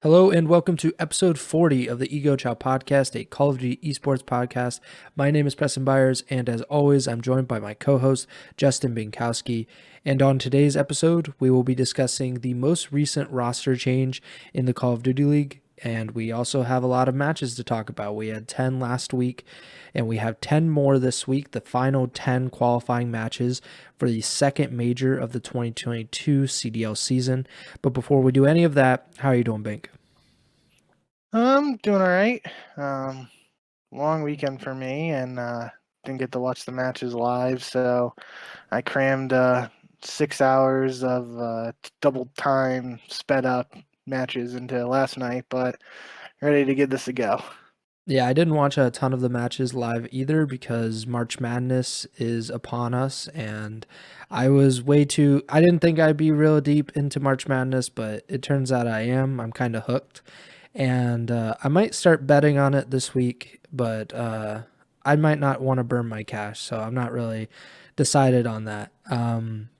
Hello and welcome to episode 40 of the Ego Chall Podcast, a Call of Duty esports podcast. My name is Preston Byers, and as always, I'm joined by my co-host, Justin Binkowski. And on today's episode, we will be discussing the most recent roster change in the Call of Duty League, and we also have a lot of matches to talk about. We had 10 last week, and we have 10 more this week, the final 10 qualifying matches for the second major of the 2022 CDL season. But before we do any of that, how are you doing, Bink? I'm doing all right. Long weekend for me, and didn't get to watch the matches live, so I crammed 6 hours of double time sped up matches into last night, but ready to give this a go. Yeah, I didn't watch a ton of the matches live either because March Madness is upon us, and I didn't think I'd be real deep into March Madness, but it turns out I am. I'm kind of hooked, and I might start betting on it this week, but I might not want to burn my cash, so I'm not really decided on that.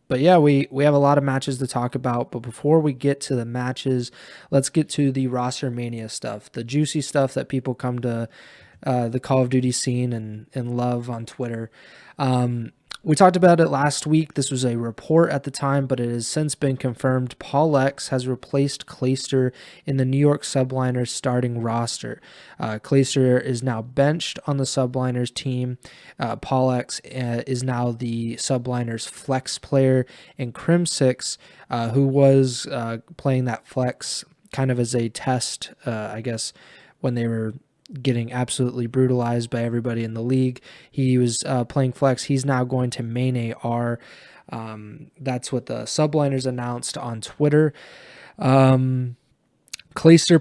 But yeah, we have a lot of matches to talk about. But before we get to the matches, let's get to the roster mania stuff, the juicy stuff that people come to the Call of Duty scene and love on Twitter. We talked about it last week. This was a report at the time, but it has since been confirmed. PaulEhx has replaced Clayster in the New York Subliners starting roster. Clayster is now benched on the Subliners team. PaulEhx is now the Subliners flex player, and Crim6, who was playing that flex kind of as a test, I guess, when they were getting absolutely brutalized by everybody in the league. He was playing flex. He's now going to main AR. That's what the Subliners announced on Twitter. Clayster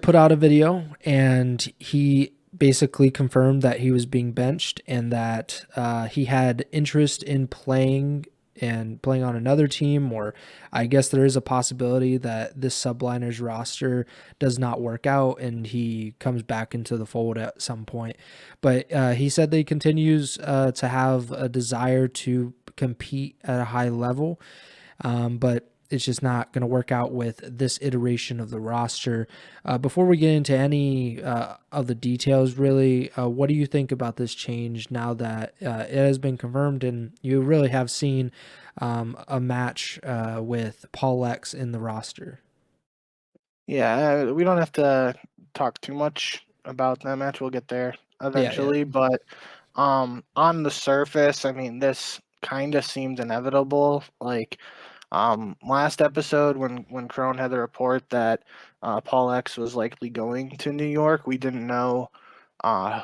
put out a video, and he basically confirmed that he was being benched and that he had interest in playing on another team, or I guess there is a possibility that this Subliners roster does not work out and he comes back into the fold at some point. But he said that he continues to have a desire to compete at a high level, but it's just not going to work out with this iteration of the roster. Before we get into any of the details, really, what do you think about this change now that it has been confirmed and you really have seen a match with PaulEhx in the roster? Yeah, we don't have to talk too much about that match. We'll get there Yeah. eventually, but on the surface, I mean, this kind of seemed inevitable. Like, last episode when Crone had the report that PaulEhx was likely going to New York, we didn't know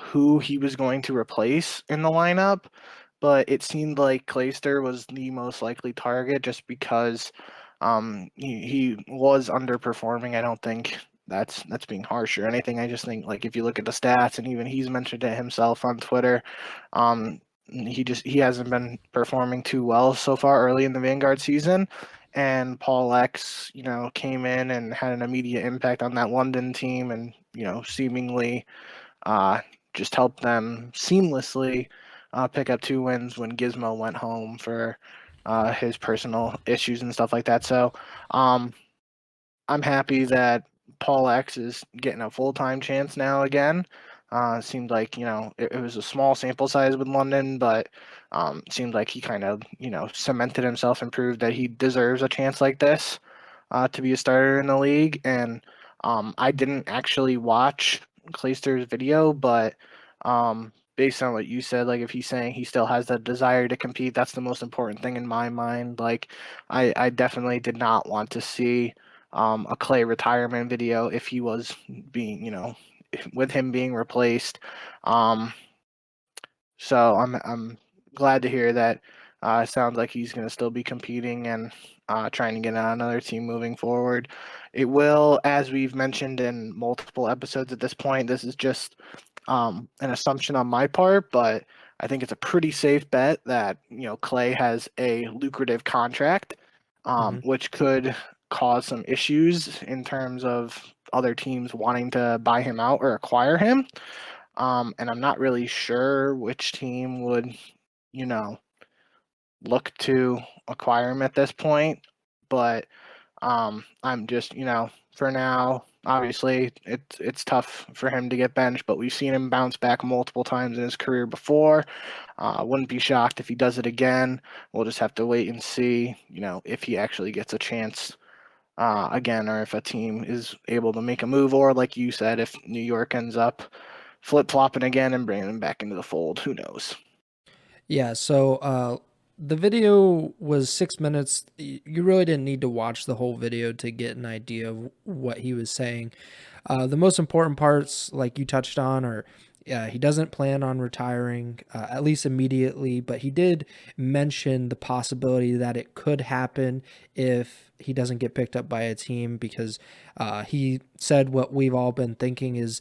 who he was going to replace in the lineup, but it seemed like Clayster was the most likely target just because he was underperforming. I don't think that's being harsh or anything. I just think, like, if you look at the stats, and even he's mentioned it himself on Twitter, he hasn't been performing too well so far early in the Vanguard season. And PaulEhx, came in and had an immediate impact on that London team, and seemingly just helped them seamlessly pick up 2 wins when Gizmo went home for his personal issues and stuff like that. So I'm happy that PaulEhx is getting a full-time chance now again. Seemed like, it was a small sample size with London, but seemed like he kind of, cemented himself and proved that he deserves a chance like this to be a starter in the league. And I didn't actually watch Clayster's video, but based on what you said, like, if he's saying he still has the desire to compete, that's the most important thing in my mind. Like, I definitely did not want to see a Clay retirement video if he was being, with him being replaced. Um, so I'm glad to hear that. It sounds like he's going to still be competing and trying to get on another team moving forward. It will, as we've mentioned in multiple episodes at this point, this is just an assumption on my part, but I think it's a pretty safe bet that Clay has a lucrative contract, Mhm. which could cause some issues in terms of other teams wanting to buy him out or acquire him. And I'm not really sure which team would, you know, look to acquire him at this point. But I'm just, for now, obviously it's tough for him to get benched, but we've seen him bounce back multiple times in his career before. Wouldn't be shocked if he does it again. We'll just have to wait and see, if he actually gets a chance again, or if a team is able to make a move, or like you said, if New York ends up flip-flopping again and bringing him back into the fold. Who knows? Yeah, so the video was 6 minutes. You really didn't need to watch the whole video to get an idea of what he was saying. The most important parts, like you touched on, are he doesn't plan on retiring, at least immediately, but he did mention the possibility that it could happen if he doesn't get picked up by a team, because he said what we've all been thinking is,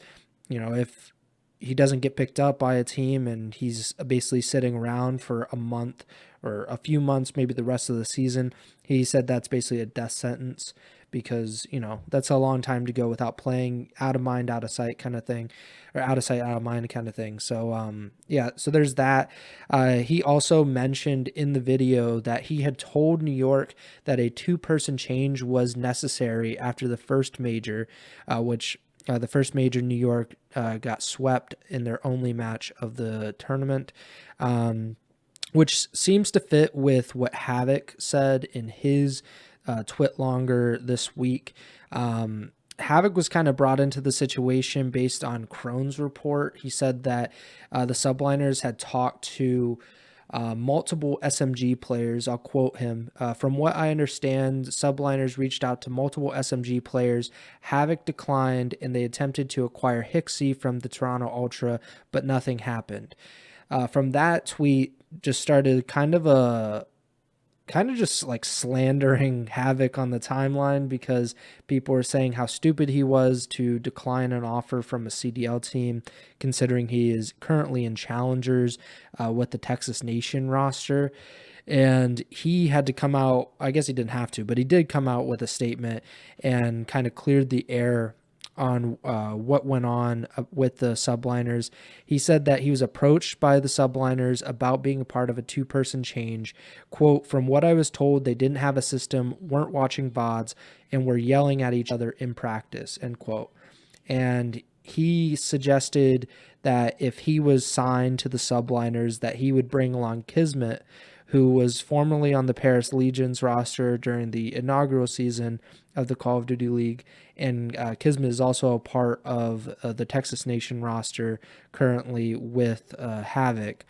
if he doesn't get picked up by a team and he's basically sitting around for a month or a few months, maybe the rest of the season, he said that's basically a death sentence, because that's a long time to go without playing, out of mind, out of sight kind of thing, or out of sight, out of mind kind of thing. So yeah, so there's that. He also mentioned in the video that he had told New York that a 2-person change was necessary after the first major, which the first major, New York got swept in their only match of the tournament, which seems to fit with what Havok said in his twit longer this week. Havok was kind of brought into the situation based on Krone's report. He said that the Subliners had talked to multiple SMG players. I'll quote him. From what I understand, Subliners reached out to multiple SMG players. Havok declined, and they attempted to acquire Hixie from the Toronto Ultra, but nothing happened. From that tweet, just started kind of just like slandering Havok on the timeline, because people were saying how stupid he was to decline an offer from a CDL team, considering he is currently in Challengers with the Texas Nation roster. And he had to come out, I guess he didn't have to, but he did come out with a statement and kind of cleared the air on what went on with the Subliners. He said that he was approached by the Subliners about being a part of a 2-person change. Quote, from what I was told, they didn't have a system, weren't watching VODs, and were yelling at each other in practice, end quote. And he suggested that if he was signed to the Subliners, that he would bring along Kismet, who was formerly on the Paris Legions roster during the inaugural season of the Call of Duty League. And Kismet is also a part of the Texas Nation roster currently with Havok.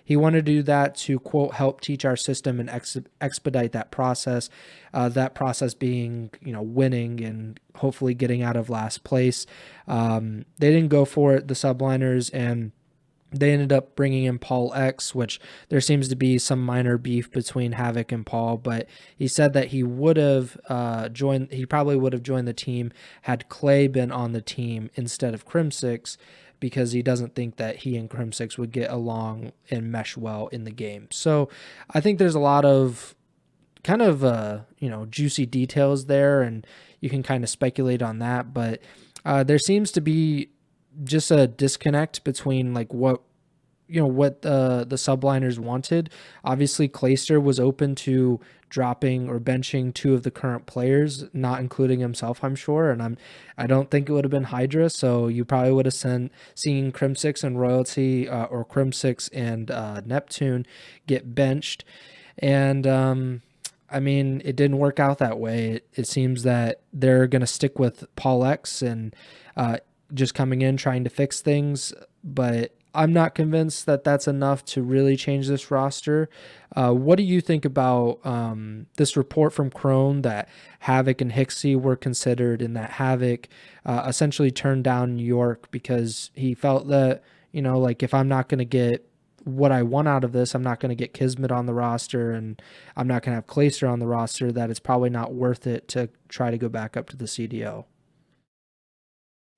He wanted to do that to, quote, help teach our system and expedite that process being, winning and hopefully getting out of last place. They didn't go for it, the Subliners, and they ended up bringing in PaulEhx, which there seems to be some minor beef between Havok and Paul, but he said that he would have he probably would have joined the team had Clay been on the team instead of Crimsix, because he doesn't think that he and Crimsix would get along and mesh well in the game. So I think there's a lot of kind of juicy details there, and you can kind of speculate on that, but there seems to be just a disconnect between like what the Subliners wanted. Obviously, Clayster was open to dropping or benching 2 of the current players, not including himself, I'm sure, and I don't think it would have been Hydra, so you probably would have seen Crimsix and Royalty or Crimsix and Neptune get benched, and I mean, it didn't work out that way. It seems that they're going to stick with PaulEhx and just coming in trying to fix things, but I'm not convinced that that's enough to really change this roster. What do you think about this report from Crone that Havok and Hixie were considered, and that Havok essentially turned down New York because he felt that, like, if I'm not going to get what I want out of this, I'm not going to get Kismet on the roster, and I'm not going to have Clayster on the roster, that it's probably not worth it to try to go back up to the CDO.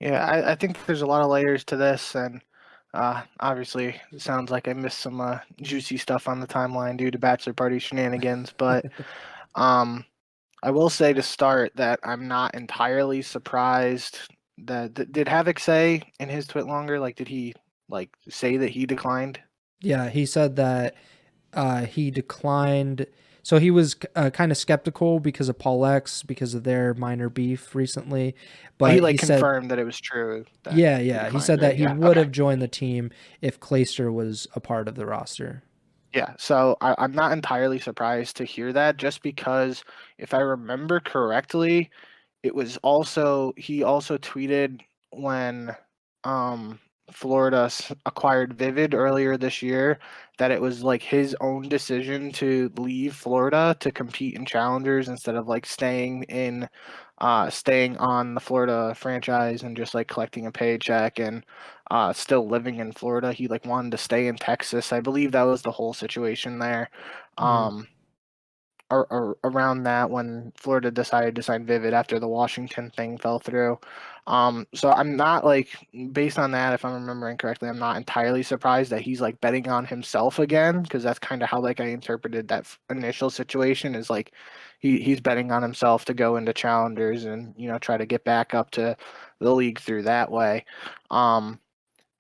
Yeah, I think there's a lot of layers to this, and obviously it sounds like I missed some juicy stuff on the timeline due to bachelor party shenanigans, but I will say to start that I'm not entirely surprised that did Havok say in his tweet longer, like, did he say that he declined? Yeah, he said that he declined So he was kind of skeptical because of PaulEhx, because of their minor beef recently, Oh, he but he like said, confirmed that it was true that yeah, he yeah, he declined, said right? that he Yeah. would Okay. have joined the team if Clayster was a part of the roster. Yeah. So I'm not entirely surprised to hear that, just because if I remember correctly, it was also he also tweeted when um Florida acquired Vivid earlier this year that it was like his own decision to leave Florida to compete in challengers instead of like staying on the Florida franchise and just like collecting a paycheck and still living in Florida. He like wanted to stay in Texas. I believe that was the whole situation there. Mm, Um or around that when Florida decided to sign Vivid after the Washington thing fell through. So I'm not like, based on that, if I'm remembering correctly, I'm not entirely surprised that he's like betting on himself again, because that's kind of how like I interpreted that initial situation, is like he's betting on himself to go into challengers and try to get back up to the league through that way. Um,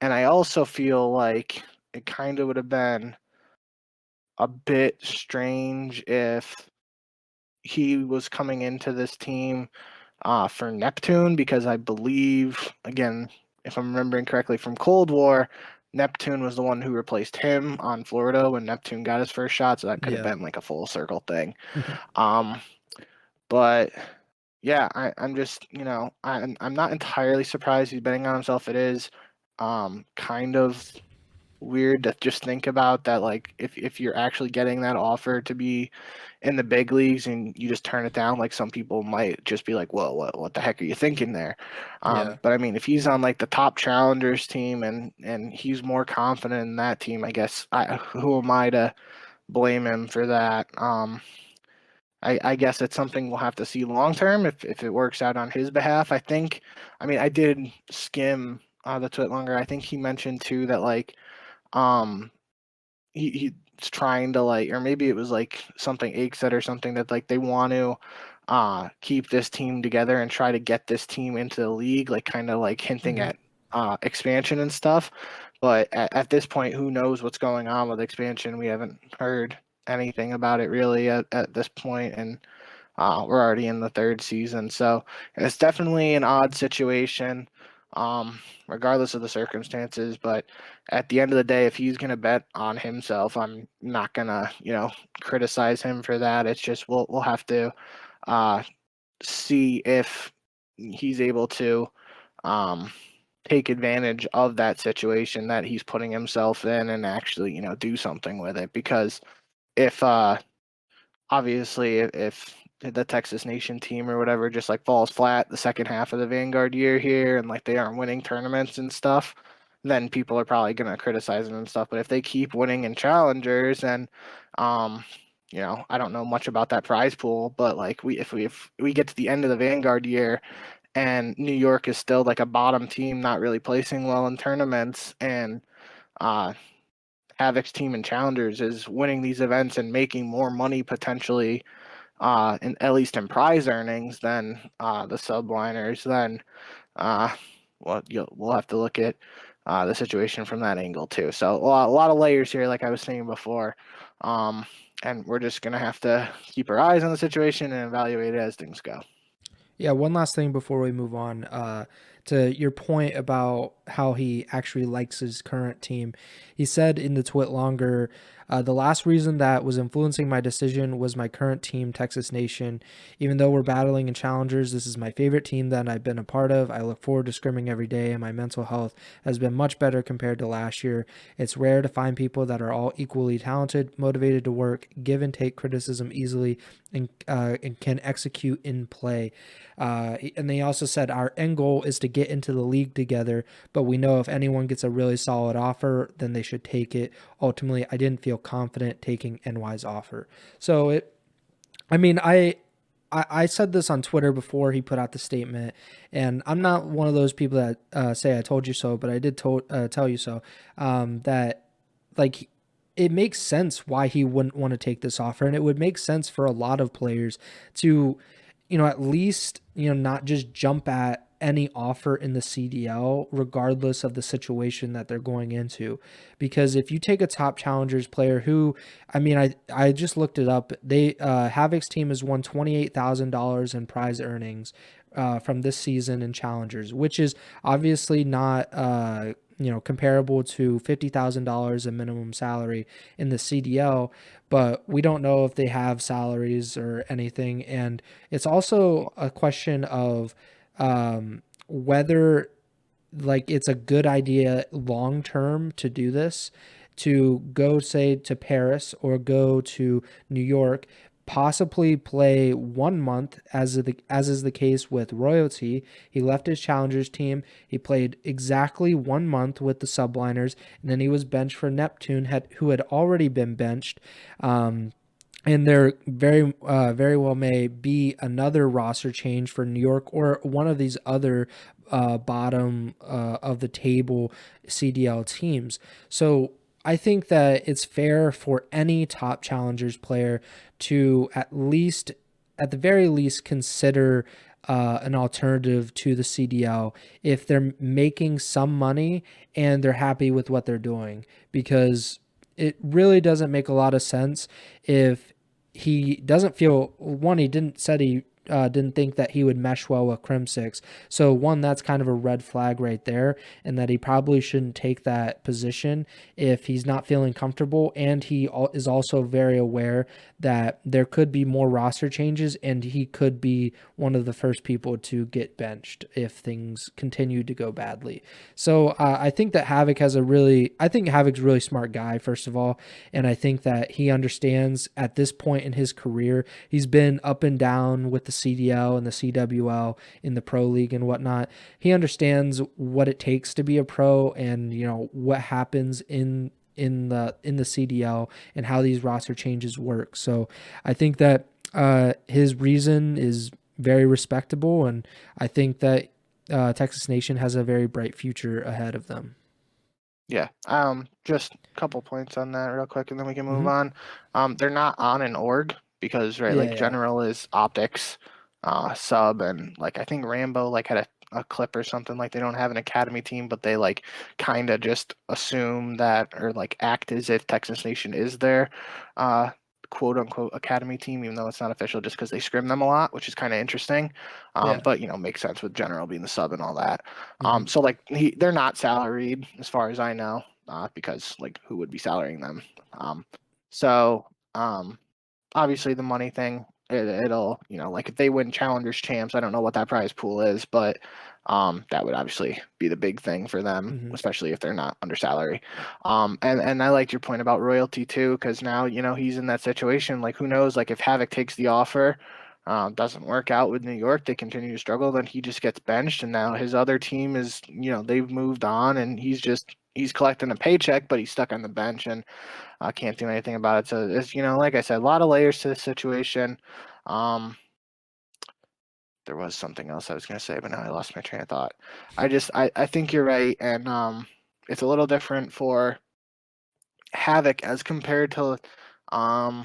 and I also feel like it kind of would have been a bit strange if he was coming into this team for Neptune, because I believe, again, if I'm remembering correctly from Cold War, Neptune was the one who replaced him on Florida when Neptune got his first shot, so that could have yeah. been like a full circle thing. Um, but yeah, I'm just, I'm not entirely surprised he's betting on himself. It is kind of weird to just think about that, like if you're actually getting that offer to be in the big leagues and you just turn it down, like some people might just be like, well, what the heck are you thinking there? Yeah. But I mean, if he's on like the top challengers team and he's more confident in that team, I guess who am I to blame him for that? I guess it's something we'll have to see long term if it works out on his behalf. I mean, I did skim the tweet longer. I think he mentioned too that like um he's trying to like, or maybe it was like something Ake said or something, that like they want to keep this team together and try to get this team into the league, like kind of like hinting Hmm. at expansion and stuff. But at this point, who knows what's going on with expansion? We haven't heard anything about it really at this point, and we're already in the third season, so it's definitely an odd situation, regardless of the circumstances. But at the end of the day, if he's gonna bet on himself, I'm not gonna, criticize him for that. It's just we'll have to uh, see if he's able to um, take advantage of that situation that he's putting himself in and actually, do something with it. Because if obviously if the Texas Nation team or whatever just like falls flat the second half of the Vanguard year here and like they aren't winning tournaments and stuff, then people are probably going to criticize them and stuff. But if they keep winning in challengers, and um I don't know much about that prize pool, but like if we get to the end of the Vanguard year and New York is still like a bottom team, not really placing well in tournaments, and uh Havok's team in challengers is winning these events and making more money potentially, at least in prize earnings, than the subliners, then uh, we'll have to look at the situation from that angle too. So a lot of layers here, like I was saying before, um, and we're just gonna have to keep our eyes on the situation and evaluate it as things go. Yeah, one last thing before we move on, to your point about how he actually likes his current team. He said in the twit longer, the last reason that was influencing my decision was my current team, Texas Nation. Even though we're battling in challengers, this is my favorite team that I've been a part of. I look forward to scrimming every day, and my mental health has been much better compared to last year. It's rare to find people that are all equally talented, motivated to work, give and take criticism easily, and can execute in play. And they also said our end goal is to get into the league together, but we know if anyone gets a really solid offer, then they should take it. Ultimately, I didn't feel confident taking NY's offer. So I mean, I said this on Twitter before he put out the statement, and I'm not one of those people that say I told you so, but I did tell you so. That like it makes sense why he wouldn't want to take this offer, and it would make sense for a lot of players to, at least, not just jump at any offer in the CDL, regardless of the situation that they're going into. Because if you take a top challengers player who, I mean, I just looked it up. Havok's team has won $28,000 in prize earnings from this season in challengers, which is obviously not comparable to $50,000 in minimum salary in the CDL, but we don't know if they have salaries or anything. And it's also a question of whether like it's a good idea long term to do this, to go say to Paris or go to New York, possibly play 1 month as is the case with Royalty. He left his challengers team. He played exactly 1 month with the Subliners, and then he was benched for Neptune, who had already been benched. And there very well may be another roster change for New York or one of these other bottom of the table CDL teams. So I think that it's fair for any top challengers player to at the very least, consider an alternative to the CDL if they're making some money and they're happy with what they're doing, because it really doesn't make a lot of sense if he doesn't feel one. He didn't think that he would mesh well with Crim6. So one, that's kind of a red flag right there, and that he probably shouldn't take that position if he's not feeling comfortable. And he is also very aware that there could be more roster changes, and he could be one of the first people to get benched if things continue to go badly. So I think that I think Havok's a really smart guy, first of all, and I think that he understands at this point in his career, he's been up and down with the CDL and the CWL in the pro league and whatnot. He understands what it takes to be a pro, and what happens in the CDL and how these roster changes work. So I think that his reason is very respectable, and I think that Texas Nation has a very bright future ahead of them. Yeah. Just a couple points on that real quick, and then we can move Mhm. on. They're not on an org because Yeah. general is OpTic, sub, and I think Rambo had a clip or something, they don't have an academy team, but they kind of just assume that, or act as if Texas Nation is their quote unquote academy team, even though it's not official, just because they scrim them a lot, which is kind of interesting. Yeah. But makes sense with general being the sub and all that. Mhm. So they're not salaried as far as I know, because who would be salarying them? So obviously the money thing, it'll if they win challengers champs, I don't know what that prize pool is, but that would obviously be the big thing for them, Mhm. especially if they're not under salary. And I liked your point about Royalty too, because now he's in that situation. Who knows, if Havok takes the offer, doesn't work out with New York, they continue to struggle, then he just gets benched, and now his other team is they've moved on, and he's collecting a paycheck, but he's stuck on the bench, and I can't do anything about it. So it's like I said, a lot of layers to the situation. There was something else I was going to say, but now I lost my train of thought. I think you're right, and it's a little different for Havok as compared to I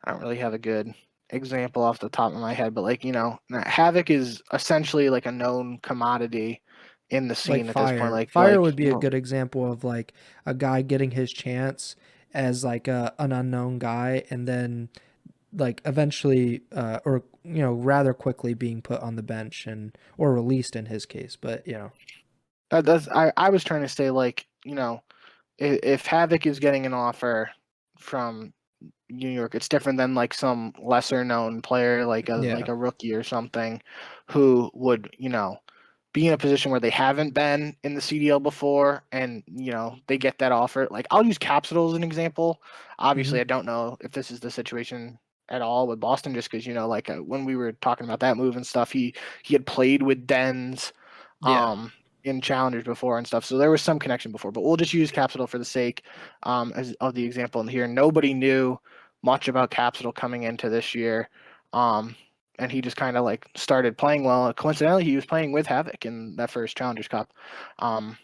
don't really have a good example off the top of my head, but Havok is essentially a known commodity in the Like scene at this point. Fire would be a good example of a guy getting his chance as an unknown guy, and then eventually or rather quickly being put on the bench and or released in his case. But I was trying to say if Havok is getting an offer from New York, it's different than some lesser known player yeah. a rookie or something who would be in a position where they haven't been in the CDL before, and they get that offer. I'll use Capsule as an example. Obviously, Hmm. I don't know if this is the situation at all with Boston, just because when we were talking about that move and stuff, he had played with Dens Yeah. in challengers before and stuff, so there was some connection before. But we'll just use Capsule for the sake as of the example in here. Nobody knew much about Capsule coming into this year. And he just kind of started playing well. Coincidentally, he was playing with Havok in that first Challengers Cup of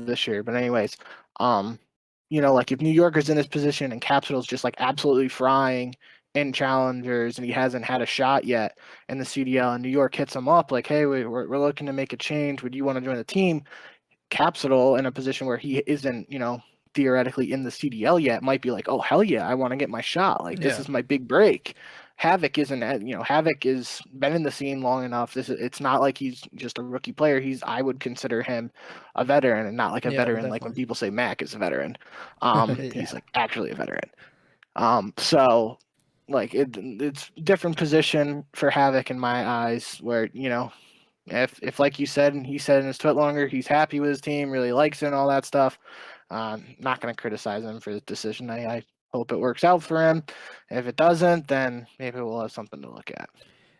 this year. But anyways, if New York is in this position and Capsule's just absolutely frying in challengers and he hasn't had a shot yet in the CDL, and New York hits him up like, hey, we're looking to make a change. Would you want to join the team? Capsule in a position where he isn't, theoretically in the CDL yet, might be like, oh, hell yeah, I want to get my shot. Like, this Yeah. is my big break. Havok isn't, Havok is been in the scene long enough. It's not like he's just a rookie player. I would consider him a veteran, and not like a Yeah, veteran like when definitely. people say Mac is a veteran. He's Yeah. like actually a veteran. So like it's different position for Havok in my eyes, where if like you said, and he said in his tweet longer, he's happy with his team, really likes it, and all that stuff. Not going to criticize him for his decision. I hope it works out for him. If it doesn't, then maybe we'll have something to look at.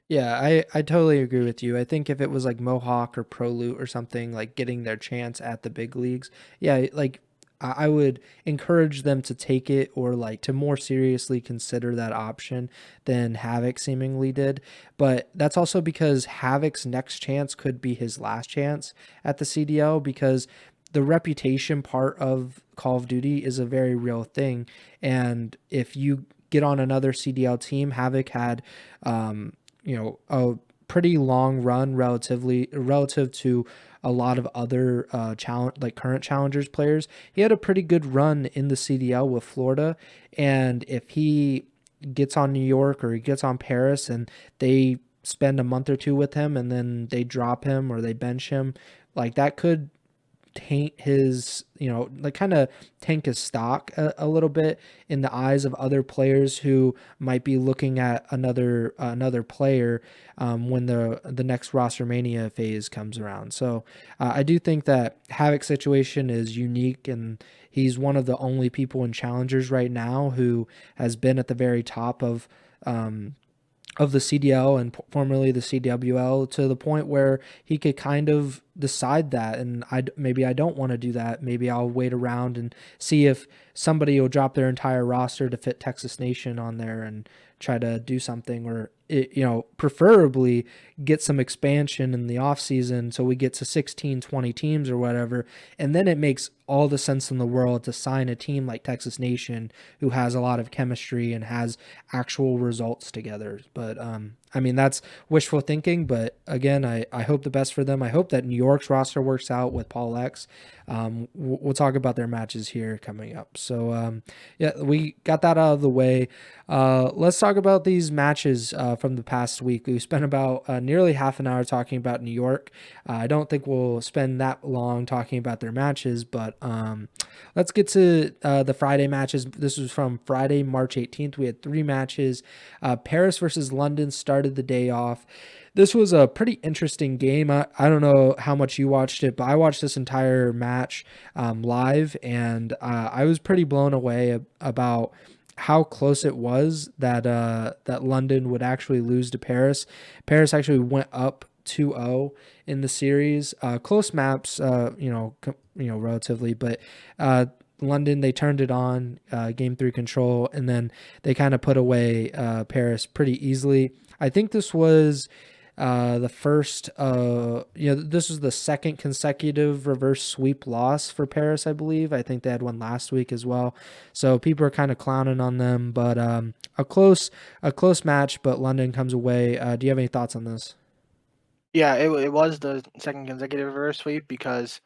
Yeah, I totally agree with you. I think if it was like Mohawk or Pro Loot or something, like getting their chance at the big leagues, yeah, like I would encourage them to take it, or like to more seriously consider that option than Havok seemingly did. But that's also because Havok's next chance could be his last chance at the CDL, because the reputation part of Call of Duty is a very real thing. And if you get on another CDL team, Havok had a pretty long run relative to a lot of other current challengers players. He had a pretty good run in the CDL with Florida, and if he gets on New York or he gets on Paris and they spend a month or two with him and then they drop him or they bench him, like that could taint his, like kind of tank his stock a little bit in the eyes of other players who might be looking at another player when the next roster mania phase comes around. So I do think that Havok's situation is unique, and he's one of the only people in challengers right now who has been at the very top of the CDL and formerly the CWL, to the point where he could kind of decide that. And maybe I don't want to do that. Maybe I'll wait around and see if somebody will drop their entire roster to fit Texas Nation on there and try to do something, or preferably get some expansion in the off season so we get to 16, 20 teams or whatever. And then it makes all the sense in the world to sign a team like Texas Nation, who has a lot of chemistry and has actual results together. But I mean, that's wishful thinking, but again, I hope the best for them. I hope that New York's roster works out with PaulEhx. We'll talk about their matches here coming up. So yeah, we got that out of the way. Let's talk about these matches from the past week. We spent about nearly half an hour talking about New York. I don't think we'll spend that long talking about their matches, but let's get to the Friday matches. This was from Friday, March 18th. We had 3 matches. Paris versus London started the day off. This was a pretty interesting game. I don't know how much you watched it, but I watched this entire match live, and I was pretty blown away about how close it was that London would actually lose to Paris. Paris actually went up 2-0 in the series. Close maps, relatively, but London, they turned it on, game 3 control, and then they kind of put away Paris pretty easily. I think this was the first, this was the second consecutive reverse sweep loss for Paris, I believe. I think they had one last week as well. So people are kind of clowning on them, but a close match, but London comes away. Do you have any thoughts on this? Yeah, it was the second consecutive reverse sweep because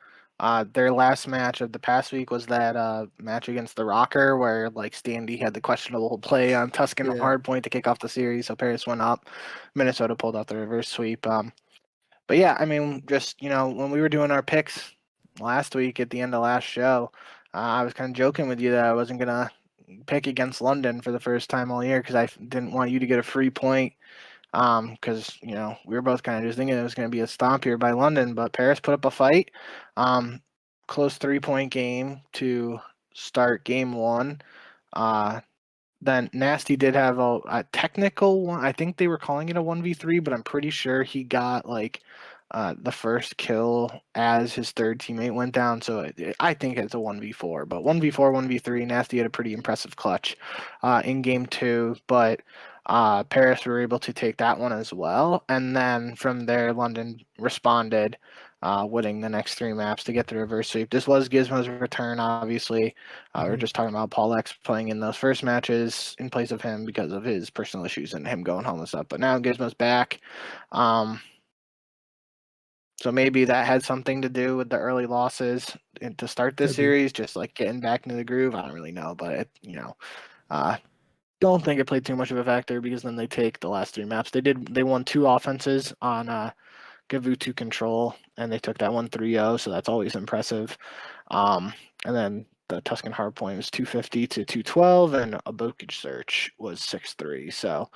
their last match of the past week was that match against the Rocker where like Standy had the questionable play on Tuscan Yeah. hardpoint to kick off the series, so Paris went up. Minnesota pulled out the reverse sweep. But yeah, I mean, just when we were doing our picks last week at the end of last show, I was kind of joking with you that I wasn't gonna pick against London for the first time all year because I didn't want you to get a free point. Because we were both kind of just thinking it was going to be a stomp here by London, but Paris put up a fight. Close 3-point game to start game 1. Then Nasty did have a technical one. I think they were calling it a 1v3, but I'm pretty sure he got like the first kill as his third teammate went down. So I think it's a 1v4, but 1v4, 1v3, Nasty had a pretty impressive clutch in game 2, but Paris were able to take that one as well. And then from there, London responded winning the next 3 maps to get the reverse sweep. This was Gizmo's return, obviously. We're just talking about PaulEhx playing in those first matches in place of him because of his personal issues and him going homeless up. But now Gizmo's back. So maybe that had something to do with the early losses to start this series, just like getting back into the groove. I don't really know, but don't think it played too much of a factor because then they take the last 3 maps. They won 2 offenses on Gavutu control, and they took that one 3-0, so that's always impressive. And then the Tuscan Hardpoint was 250 to 212, and a Bokage Search was 6-3. So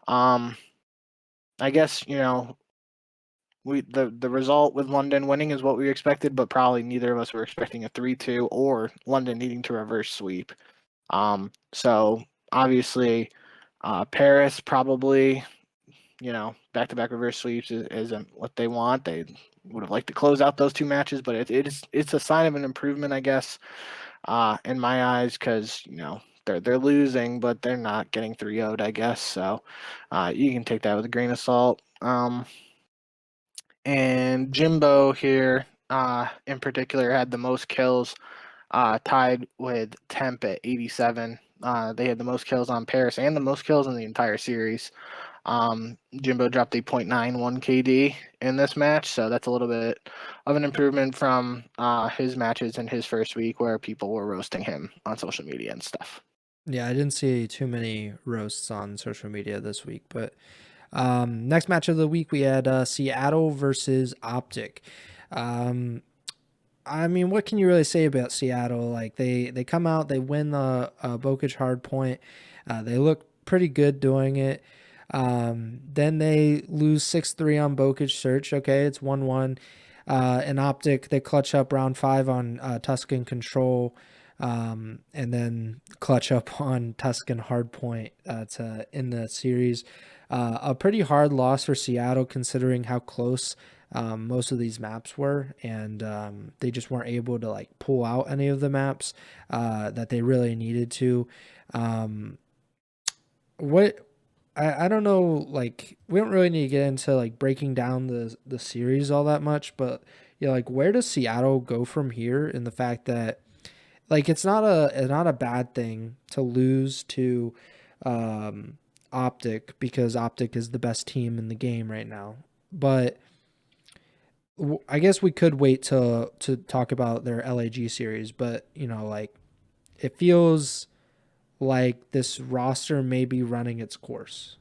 I guess, the result with London winning is what we expected, but probably neither of us were expecting a 3-2 or London needing to reverse sweep. So obviously, Paris probably, back-to-back reverse sweeps isn't what they want. They would have liked to close out those 2 matches, but it's a sign of an improvement, I guess, in my eyes, because they're losing, but they're not getting 3-0'd, I guess. So you can take that with a grain of salt. And Jimbo here, in particular, had the most kills, tied with Temp at 87. They had the most kills on Paris and the most kills in the entire series. Jimbo dropped a .91 KD in this match, so that's a little bit of an improvement from his matches in his first week where people were roasting him on social media and stuff. Yeah, I didn't see too many roasts on social media this week, but next match of the week, we had Seattle versus OpTic. I mean, what can you really say about Seattle? Like they come out, they win the Bokage Hardpoint. They look pretty good doing it. Then they lose 6-3 on Bokage Search. Okay, it's 1-1. And OpTic, they clutch up round 5 on Tuscan Control. And then clutch up on Tuscan Hardpoint to end the series. A pretty hard loss for Seattle considering how close most of these maps were, and they just weren't able to like pull out any of the maps that they really needed to. I don't know, like we don't really need to get into like breaking down the series all that much, but like where does Seattle go from here in the fact that like it's not a bad thing to lose to OpTic because OpTic is the best team in the game right now. But I guess we could wait to talk about their LAG series, but like it feels like this roster may be running its course.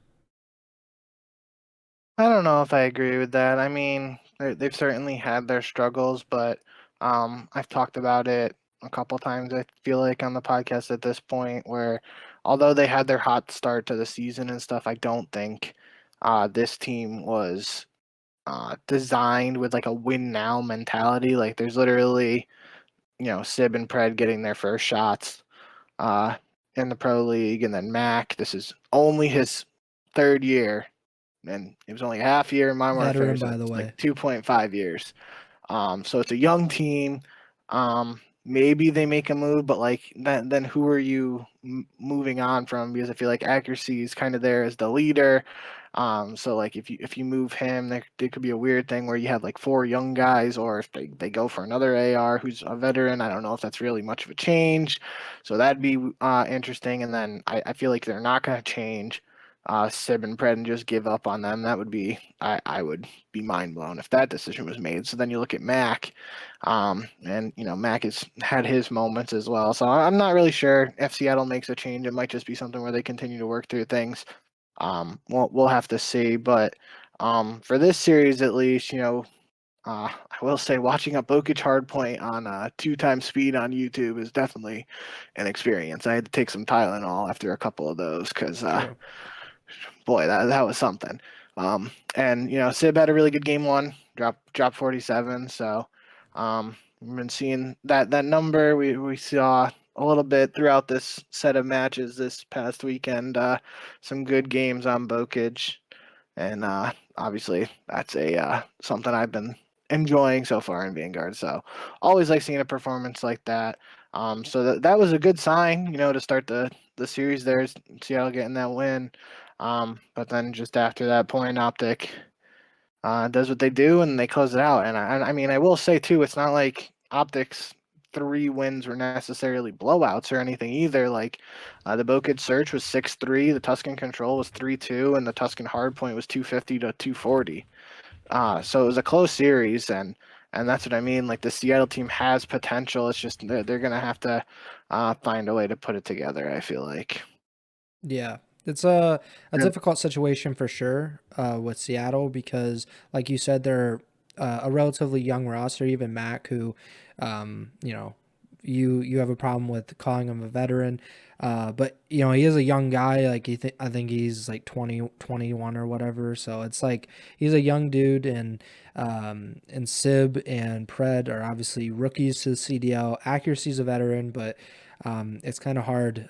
I don't know if I agree with that. I mean, they've certainly had their struggles, but I've talked about it a couple times, I feel like, on the podcast at this point, where although they had their hot start to the season and stuff, I don't think this team was designed with like a win now mentality. Like there's literally, Sib and Pred getting their first shots in the pro league, and then Mac. This is only his 3rd year, and it was only a half year in Modern Warfare, so it's like 2.5 years. So it's a young team. Maybe they make a move, but like then who are you moving on from? Because I feel like accuracy is kind of there as the leader. So like if you move him, there could be a weird thing where you have like 4 young guys, or if they go for another AR who's a veteran. I don't know if that's really much of a change. So that'd be interesting. And then I feel like they're not going to change Sib and Pred and just give up on them. That would be I would be mind blown if that decision was made. So then you look at Mac, and Mac has had his moments as well. So I'm not really sure if Seattle makes a change. It might just be something where they continue to work through things. We'll have to see. But for this series, at least, I will say watching a Bokage Hardpoint on 2x speed on YouTube is definitely an experience. I had to take some Tylenol after a couple of those because boy, that was something. And Sib had a really good game 1, drop 47. So we've been seeing that number. We saw a little bit throughout this set of matches this past weekend. Some good games on Bokage, and obviously that's a something I've been enjoying so far in Vanguard. So always like seeing a performance like that. So that was a good sign, to start the series there. Seattle getting that win. But then just after that point, OpTic does what they do, and they close it out. And I mean, I will say too, it's not like OpTic's 3 wins were necessarily blowouts or anything either. Like the Bokid Search was 6-3, the Tuscan Control was 3-2, and the Tuscan Hardpoint was 250 to 240. So it was a close series, and that's what I mean. Like the Seattle team has potential. It's just they're gonna have to find a way to put it together, I feel like. Yeah, it's a And difficult situation for sure with Seattle because, like you said, they're a relatively young roster. Even Mac, who, you know, you have a problem with calling him a veteran, but you know he is a young guy. Like I think he's like 21 or whatever. So it's like he's a young dude, and Sib and Pred are obviously rookies to the CDL. Accuracy's a veteran, but it's kind of hard.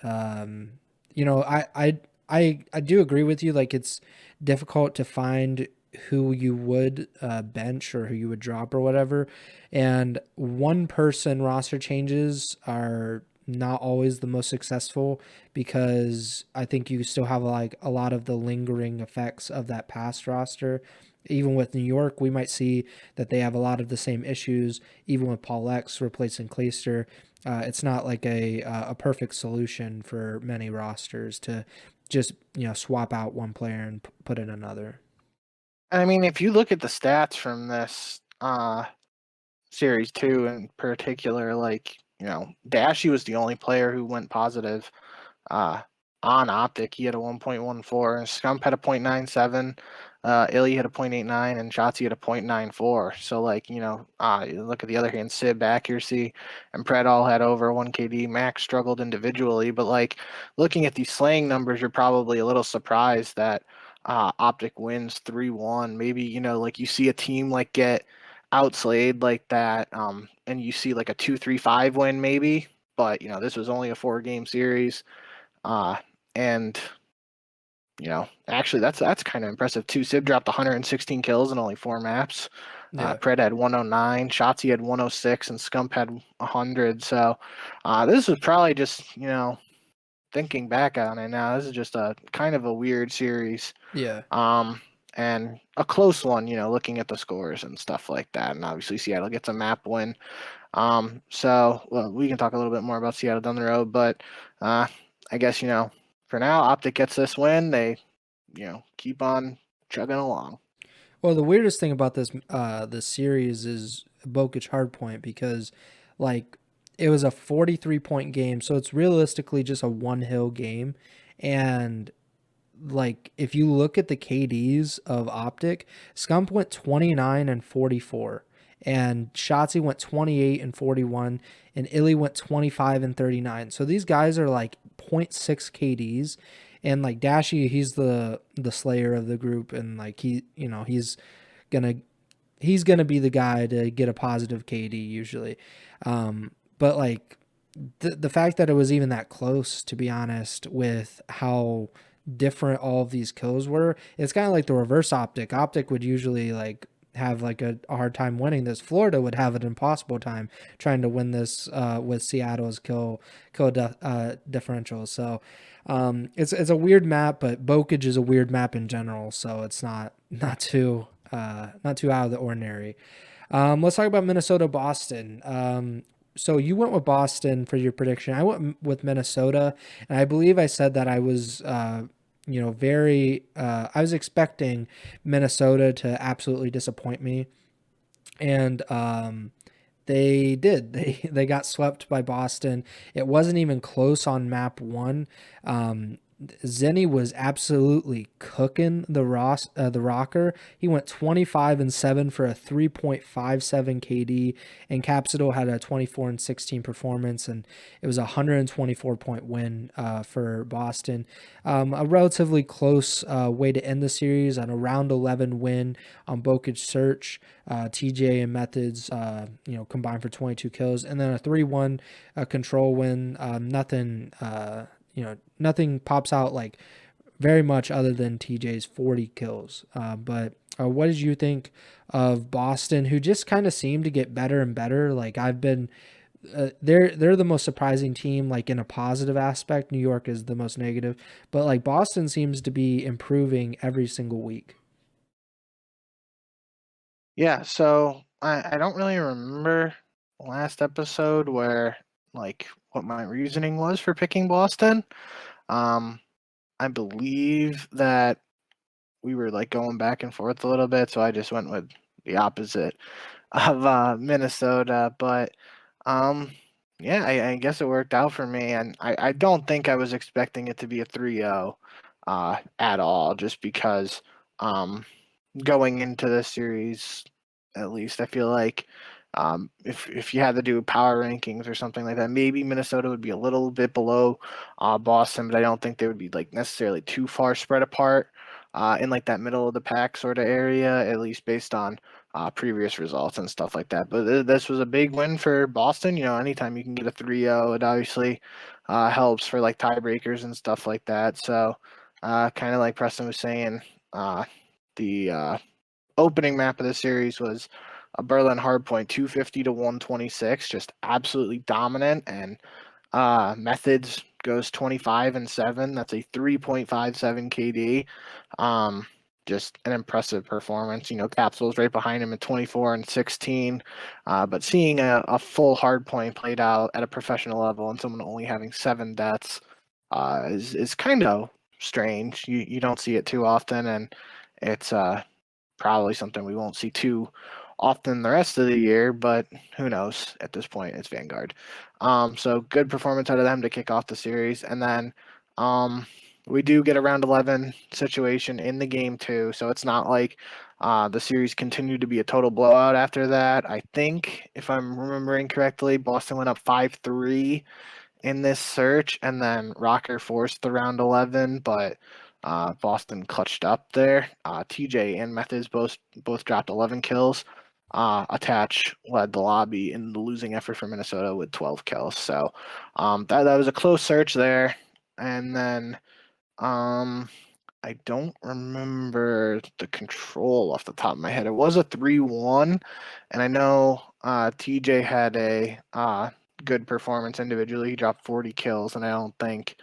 You know, I do agree with you. Like it's difficult to find who you would bench or who you would drop or whatever. And one person roster changes are not always the most successful because I think you still have like a lot of the lingering effects of that past roster. Even with New York, we might see that they have a lot of the same issues. Even with PaulEhx replacing Clayster, it's not like a perfect solution for many rosters to just swap out one player and put in another. I mean, if you look at the stats from this series too, in particular, like Dashy was the only player who went positive uh, on OpTic. He had a 1.14, Scump had a 0.97, Illy had a 0.89, and Shotzi had a 0.94. So, like, you look at the other hand, Sib, accuracy, and Pred all had over 1 KD. Max struggled individually, but, like, looking at these slaying numbers, you're probably a little surprised that OpTic wins 3-1. Maybe, like, you see a team, like, get outslayed like that, and you see, like, a 2-3-5 win maybe, but, this was only a 4-game series. Uh, and actually, that's kind of impressive too. Sib dropped 116 kills in only 4 maps. Yeah. Pred had 109, Shotzi had 106, and Scump had 100. So this was probably just thinking back on it now, this is just a kind of a weird series. Yeah. And a close one, looking at the scores and stuff like that. And obviously Seattle gets a map win. So well, we can talk a little bit more about Seattle down the road, but I guess for now, OpTic gets this win. They keep on chugging along. Well, the weirdest thing about this series is Bokic Hardpoint because, like, it was a 43-point game, so it's realistically just a one hill game, and like if you look at the KDs of OpTic, Scump went 29 and 44, and Shotzi went 28 and 41, and Illy went 25 and 39. So these guys are like point 0.6 KDs, and like Dashy, he's the slayer of the group, and like gonna he's gonna be the guy to get a positive KD usually. But like the fact that it was even that close, to be honest, with how different all of these kills were, it's kind of like the reverse OpTic. OpTic would usually like have like a hard time winning this. Florida would have an impossible time trying to win this with Seattle's differential. So it's a weird map, but Bokage is a weird map in general, so it's not too out of the ordinary. Let's talk about Minnesota Boston. So you went with Boston for your prediction. I went with Minnesota, and I believe I said that I was, very. I was expecting Minnesota to absolutely disappoint me, and they did. They got swept by Boston. It wasn't even close on map one. Zenny was absolutely cooking the rocker. He went 25 and 7 for a 3.57 KD, and Capsidal had a 24 and 16 performance, and it was a 124-point win for Boston. A relatively close way to end the series on a round 11 win on Bokage Search. TJ and Methods, combined for 22 kills, and then a 3-1 control win. Nothing pops out like very much other than TJ's 40 kills. But what did you think of Boston, who just kind of seemed to get better and better? Like I've been, they're the most surprising team, like in a positive aspect. New York is the most negative, but like Boston seems to be improving every single week. Yeah, so I don't really remember last episode where like what my reasoning was for picking Boston. Um, I believe that we were like going back and forth a little bit, so I just went with the opposite of Minnesota. But um, yeah, I guess it worked out for me, and I don't think I was expecting it to be a 3-0 at all, just because um, going into this series, at least I feel like if you had to do power rankings or something like that, maybe Minnesota would be a little bit below Boston, but I don't think they would be like necessarily too far spread apart in like that middle of the pack sort of area, at least based on previous results and stuff like that. But this was a big win for Boston. You know, anytime you can get a 3-0, it obviously helps for like tiebreakers and stuff like that. So kind of like Preston was saying, the opening map of the series was a Berlin Hardpoint 250 to 126, just absolutely dominant. And Methods goes 25 and 7. That's a 3.57 KD. Um, just an impressive performance. You know, Capsule's right behind him at 24 and 16. But seeing a full hardpoint played out at a professional level and someone only having 7 deaths is kind of strange. You don't see it too often, and it's probably something we won't see too often the rest of the year, but who knows at this point? It's Vanguard. So good performance out of them to kick off the series. And then we do get a round 11 situation in the game too. So it's not like the series continued to be a total blowout after that. I think, if I'm remembering correctly, Boston went up 5-3 in this search, and then Rocker forced the round 11, but Boston clutched up there. TJ and Methods both dropped 11 kills. Attach led the lobby in the losing effort for Minnesota with 12 kills. So that was a close search there. And then I don't remember the control off the top of my head. It was a 3-1, and I know TJ had a good performance individually. He dropped 40 kills, and I don't think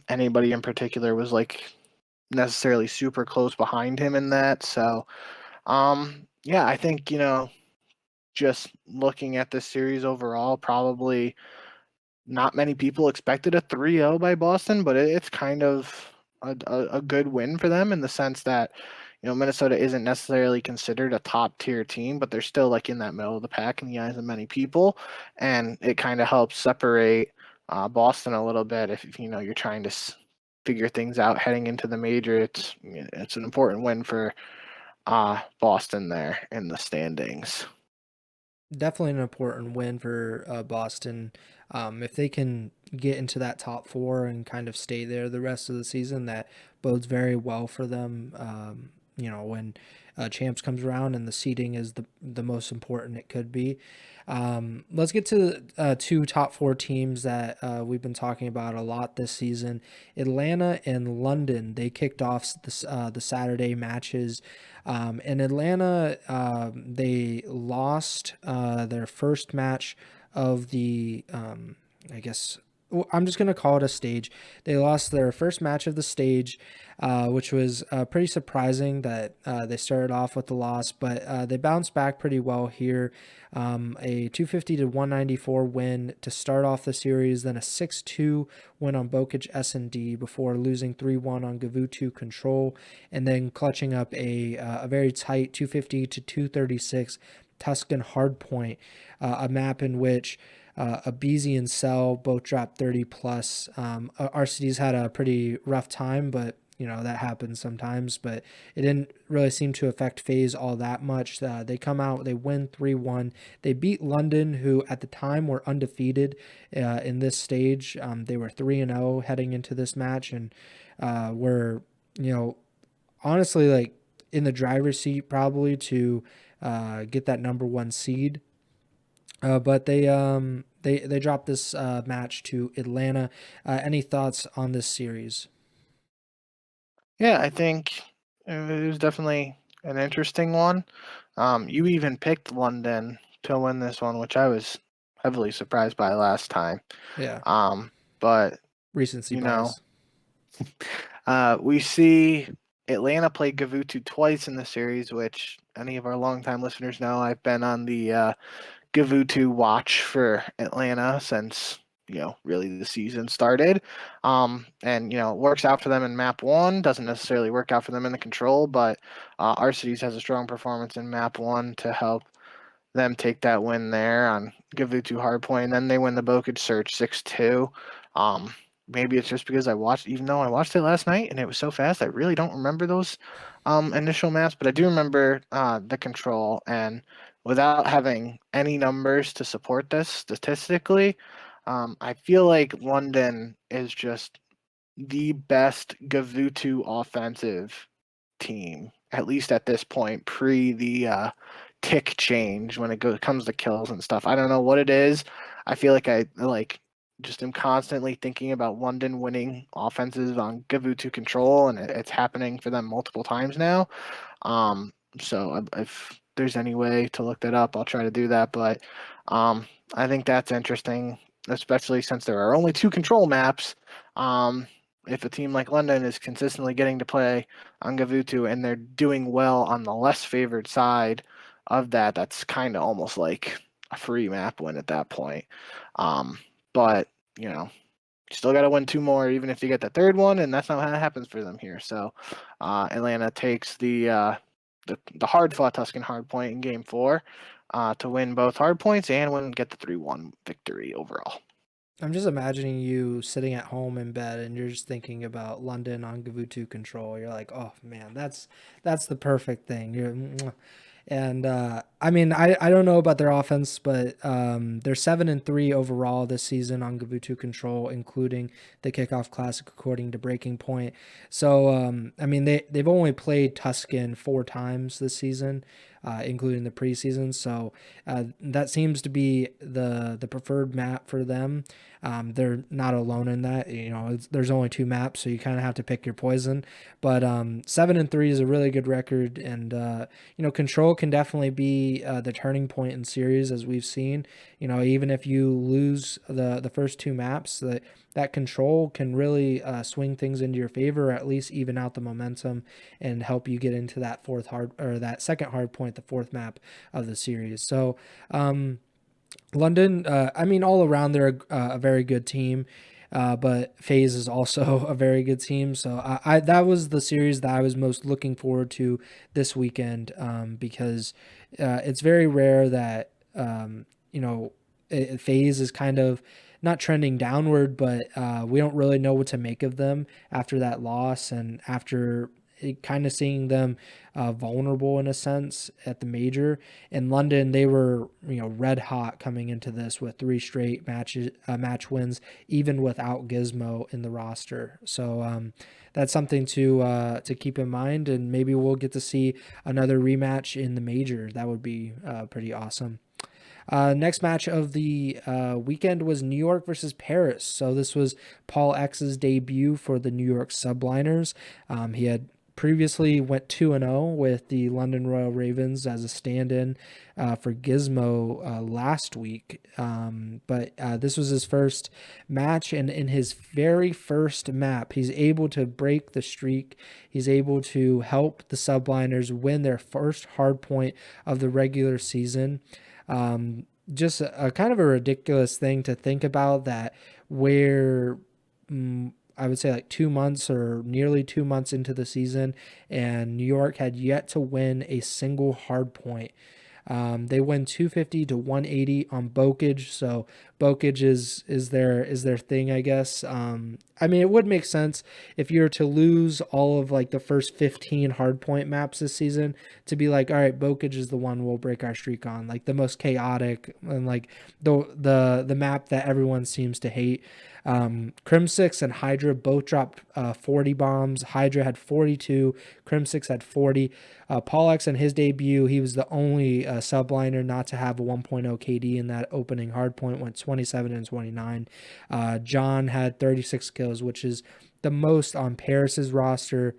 anybody in particular was like necessarily super close behind him in that. So, yeah, I think, just looking at this series overall, probably not many people expected a 3-0 by Boston, but it's kind of a good win for them in the sense that, Minnesota isn't necessarily considered a top tier team, but they're still like in that middle of the pack in the eyes of many people. And it kind of helps separate Boston a little bit if, you're trying to figure things out heading into the major. It's an important win for Boston there in the standings. Definitely an important win for Boston. If they can get into that top four and kind of stay there the rest of the season, that bodes very well for them. When champs comes around and the seeding is the most important it could be. Let's get to two top four teams that we've been talking about a lot this season. Atlanta and London. They kicked off the Saturday matches. In Atlanta, they lost their first match of the, I guess, I'm just going to call it a stage. They lost their first match of the stage, which was pretty surprising that they started off with the loss, but they bounced back pretty well here. A 250 to 194 win to start off the series, then a 6-2 win on Bokaj S&D before losing 3-1 on Gavutu Control, and then clutching up a very tight 250 to 236 Tuscan Hardpoint, a map in which Abizi and Cell both dropped 30 plus. RCD's had a pretty rough time, but that happens sometimes. But it didn't really seem to affect FaZe all that much. They come out, they win 3-1. They beat London, who at the time were undefeated in this stage. They were 3-0 heading into this match, and were honestly like in the driver's seat probably to get that number one seed. But they dropped this match to Atlanta. Any thoughts on this series? Yeah, I think it was definitely an interesting one. You even picked London to win this one, which I was heavily surprised by last time. Yeah, But recency you know, bias. we see Atlanta play Gavutu twice in the series, which any of our longtime listeners know, I've been on the Gavutu watch for Atlanta since really the season started. And it works out for them in map one, doesn't necessarily work out for them in the control, but Arcides has a strong performance in map one to help them take that win there on Gavutu hardpoint. And then they win the Bokage search 6-2. Maybe it's just because even though I watched it last night and it was so fast, I really don't remember those initial maps, but I do remember the control. And without having any numbers to support this statistically, I feel like London is just the best Gavutu offensive team, at least at this point, pre the tick change when it comes to kills and stuff. I don't know what it is. I feel like I just am constantly thinking about London winning offenses on Gavutu control, and it's happening for them multiple times now. So if there's any way to look that up, I'll try to do that. But I think that's interesting, especially since there are only 2 control maps. If a team like London is consistently getting to play on Gavutu and they're doing well on the less favored side of that, that's kind of almost like a free map win at that point. But you still got to win 2 more, even if you get the 3rd one, and that's not how it happens for them here. So Atlanta takes the hard-fought Tuscan hardpoint in Game 4 to win both hardpoints and get the 3-1 victory overall. I'm just imagining you sitting at home in bed and you're just thinking about London on Gavutu control. You're like, oh man, that's the perfect thing. And I mean, I don't know about their offense, but they're 7-3 overall this season on Gavutu control, including the Kickoff Classic, according to Breaking Point. So I mean, they've only played Tuscan 4 times this season, including the preseason. So that seems to be the preferred map for them. They're not alone in that. There's only 2 maps, so you kind of have to pick your poison. But 7-3 is a really good record, and control can definitely be the turning point in series, as we've seen. Even if you lose the first 2 maps, that control can really swing things into your favor, or at least even out the momentum and help you get into that that second hard point, the 4th map of the series. So London, I mean, all around they're a very good team. But FaZe is also a very good team. So I that was the series that I was most looking forward to this weekend, because it's very rare that FaZe is kind of not trending downward, but we don't really know what to make of them after that loss and after kind of seeing them vulnerable in a sense at the major. In London, they were red hot coming into this with 3 straight match wins, even without Gizmo in the roster. So that's something to keep in mind, and maybe we'll get to see another rematch in the major. That would be pretty awesome. Next match of the weekend was New York versus Paris. So this was PaulEx's debut for the New York Subliners. He had previously went 2-0 with the London Royal Ravens as a stand-in for Gizmo last week. But this was his first match, and in his very first map, he's able to break the streak. He's able to help the Subliners win their first hard point of the regular season. Just a kind of a ridiculous thing to think about, that where I would say like 2 months or nearly 2 months into the season, and New York had yet to win a single hard point. They win 250 to 180 on Bokage, so Bokage is their thing, I guess. I mean, it would make sense if you were to lose all of like the first 15 hardpoint maps this season to be like, all right, Bokage is the one we'll break our streak on, like the most chaotic and like the map that everyone seems to hate. Crimsix and Hydra both dropped 40 bombs. Hydra had 42, Crimsix had 40. PaulEhx in his debut, he was the only subliner not to have a 1.0 KD in that opening hardpoint, went 27 and 29. John had 36 kills, which is the most on Paris's roster.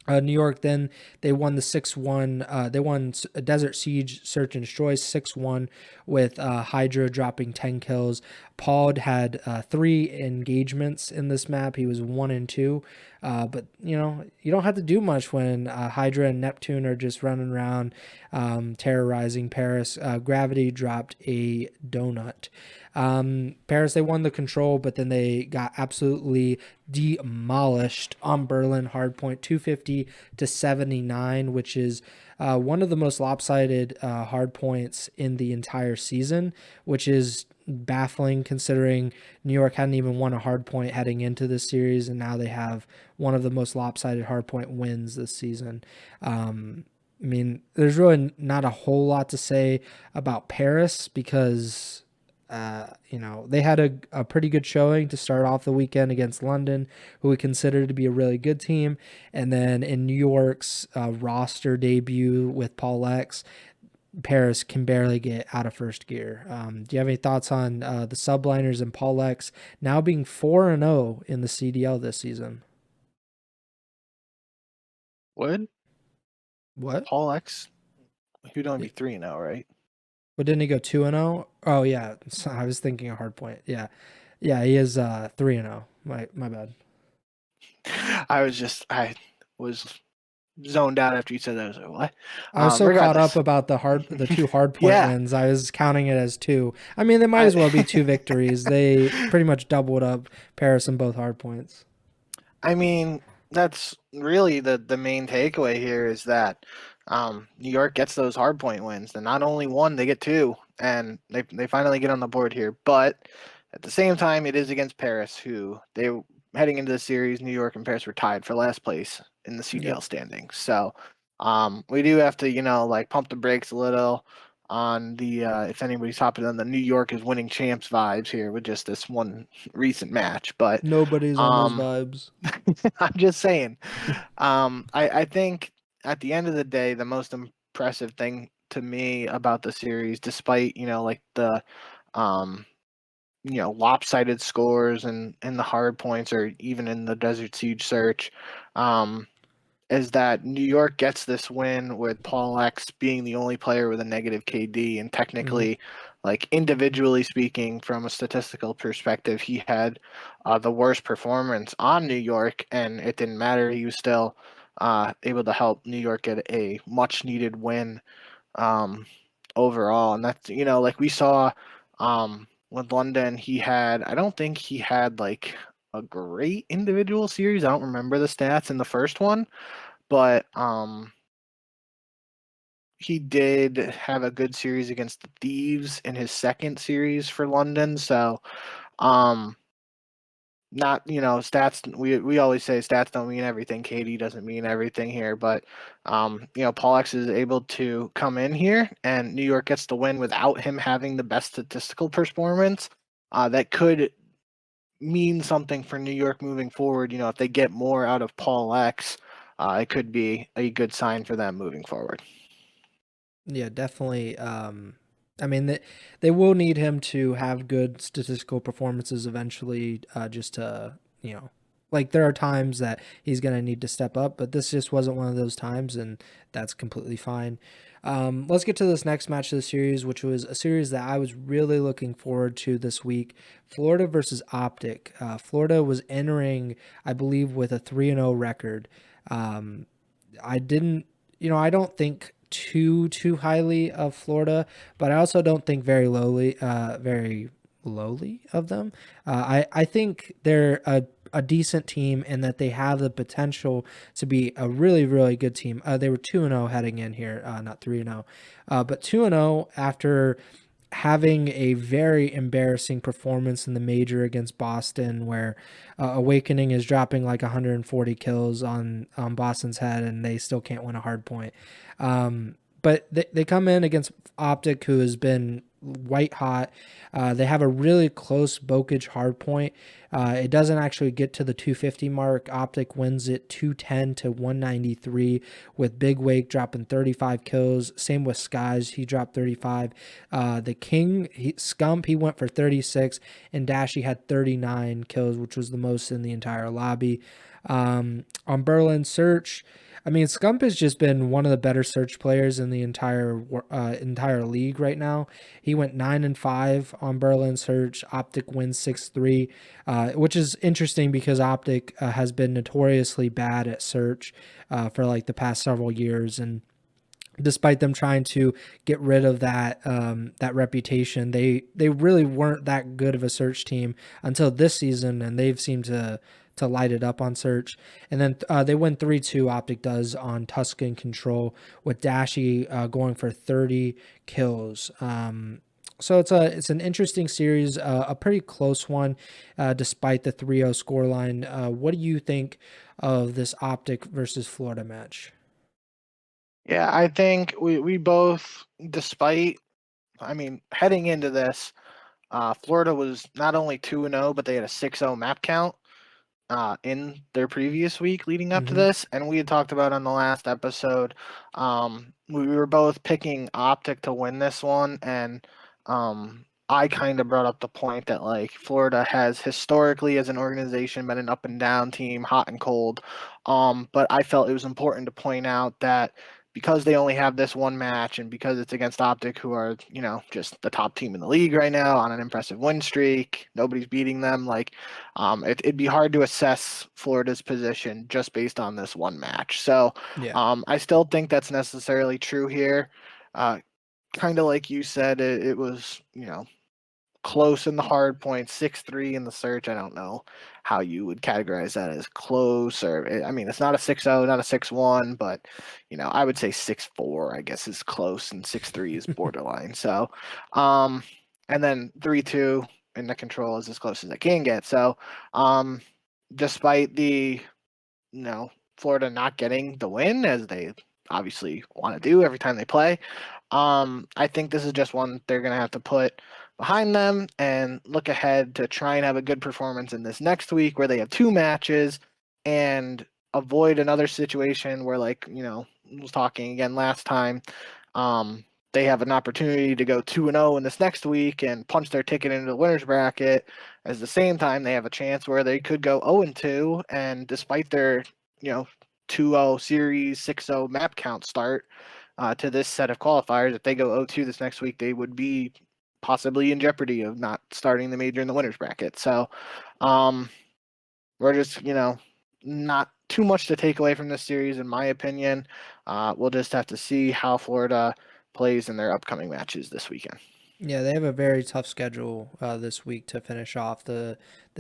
New York, then they won the 6-1. They won Desert Siege Search and Destroy 6-1 with Hydra dropping 10 kills. Paul had 3 engagements in this map. He was 1 and 2. But, you don't have to do much when Hydra and Neptune are just running around terrorizing Paris. Gravity dropped a donut. Paris, they won the control, but then they got absolutely demolished on Berlin hardpoint 250 to 79, which is one of the most lopsided hardpoints in the entire season, which is baffling considering New York hadn't even won a hardpoint heading into this series, and now they have one of the most lopsided hardpoint wins this season. I mean, there's really not a whole lot to say about Paris because they had a pretty good showing to start off the weekend against London, who we consider to be a really good team. And then in New York's roster debut with PaulEhx, Paris can barely get out of first gear. Do you have any thoughts on the Subliners and PaulEhx now being 4-0 in the CDL this season? Would What? PaulEhx, he'd only be 3-0, right? But didn't he go 2-0? Oh yeah, so I was thinking a hard point. Yeah, he is 3-0. My bad. I was zoned out after you said that. I was like, what? I was so caught Regardless. up about the 2 hard point Yeah. wins. I was counting it as 2. I mean, they might as well be 2 victories. They pretty much doubled up Paris in both hard points. I mean, that's really the main takeaway here is that New York gets those hardpoint wins. And not only 1, they get 2. And they finally get on the board here. But at the same time, it is against Paris, who heading into the series, New York and Paris were tied for last place in the CDL standings. So we do have to, pump the brakes a little on the if anybody's hopping on the New York is winning champs vibes here with just this one recent match. But Nobody's on those vibes. I'm just saying. I think at the end of the day, the most impressive thing to me about the series, despite the lopsided scores and in the hard points or even in the Desert Siege search, is that New York gets this win with PaulEhx being the only player with a negative KD, and technically, individually speaking, from a statistical perspective, he had the worst performance on New York, and it didn't matter. He was still able to help New York get a much-needed win overall, and that's we saw with London. I don't think he had a great individual series. I don't remember the stats in the first one, but he did have a good series against the Thieves in his second series for London. So not stats, we always say stats don't mean everything. KD doesn't mean everything here, but PaulEhx is able to come in here and New York gets the win without him having the best statistical performance. That could mean something for New York moving forward. If they get more out of PaulEhx, it could be a good sign for them moving forward. Yeah, definitely. I mean, they will need him to have good statistical performances eventually, just to, there are times that he's going to need to step up, but this just wasn't one of those times, and that's completely fine. Let's get to this next match of the series, which was a series that I was really looking forward to this week. Florida versus OpTic. Florida was entering, I believe, with a 3-0 record. I don't think too highly of Florida, but I also don't think very lowly of them. I think they're a decent team and that they have the potential to be a really, really good team. They were 2-0 heading in here, not 3-0, but 2-0 after having a very embarrassing performance in the major against Boston, where Awakening is dropping 140 kills on Boston's head, and they still can't win a hard point. But they come in against OpTic, who has been white hot. They have a really close Bokage hard point. It doesn't actually get to the 250 mark. OpTic wins it 210 to 193 with Big Wake dropping 35 kills. Same with Skies. He dropped 35. The King, Scump, he went for 36, and Dashy had 39 kills, which was the most in the entire lobby. On Berlin Search, I mean, Scump has just been one of the better search players in the entire league right now. He went 9-5 on Berlin Search. OpTic wins 6-3, which is interesting because OpTic has been notoriously bad at search for like the past several years, and despite them trying to get rid of that reputation, they really weren't that good of a search team until this season, and they've seemed to light it up on search. And then they win 3-2. OpTic does on Tuscan Control with Dashi going for 30 kills. So it's an interesting series, a pretty close one, despite the 3-0 scoreline. What do you think of this OpTic versus Florida match? Yeah, I think we both, despite, I mean, heading into this, Florida was not only 2-0, but they had a 6-0 map count in their previous week leading up to Mm-hmm. this. And we had talked about on the last episode, we were both picking OpTic to win this one. And I kind of brought up the point that like Florida has historically as an organization been an up and down team, hot and cold. But I felt it was important to point out that because they only have this one match and because it's against OpTic, who are, just the top team in the league right now on an impressive win streak, nobody's beating them. Like, it'd be hard to assess Florida's position just based on this one match. So Yeah. I still think that's necessarily true here. Kind of like you said, it was, close in the hard point, 6-3 in the search. I don't know how you would categorize that as close, or I mean, it's not a 6-0, not a 6-1, but I would say 6-4, I guess, is close, and 6-3 is borderline. So, and then 3-2 in the control is as close as it can get. So, despite the Florida not getting the win as they obviously want to do every time they play, I think this is just one they're going to have to put behind them and look ahead to try and have a good performance in this next week where they have two matches and avoid another situation where, like, I was talking again last time, they have an opportunity to go 2-0 in this next week and punch their ticket into the winner's bracket. At the same time, they have a chance where they could go 0-2, and despite their 2-0 series, 6-0 map count start to this set of qualifiers, if they go 0-2 this next week, they would be possibly in jeopardy of not starting the major in the winner's bracket. So we're just, not too much to take away from this series, in my opinion. We'll just have to see how Florida plays in their upcoming matches this weekend. Yeah, they have a very tough schedule this week to finish off this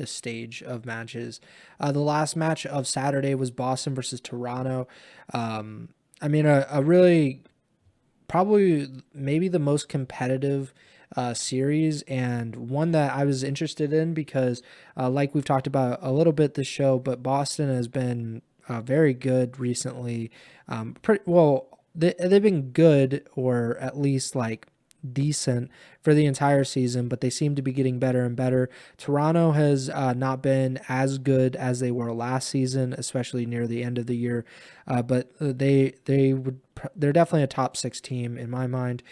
stage of matches. The last match of Saturday was Boston versus Toronto. I mean, a really probably maybe the most competitive series, and one that I was interested in because, like we've talked about a little bit this show, but Boston has been very good recently. Pretty well, they've been good, or at least like decent for the entire season, but they seem to be getting better and better. Toronto has not been as good as they were last season, especially near the end of the year. But they're definitely a top 6 team in my mind.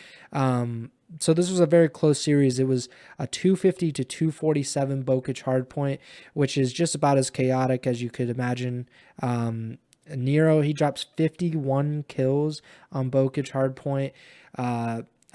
So this was a very close series. It was a 250 to 247 Bokic hardpoint, which is just about as chaotic as you could imagine. Nero, he drops 51 kills on Bokic hardpoint.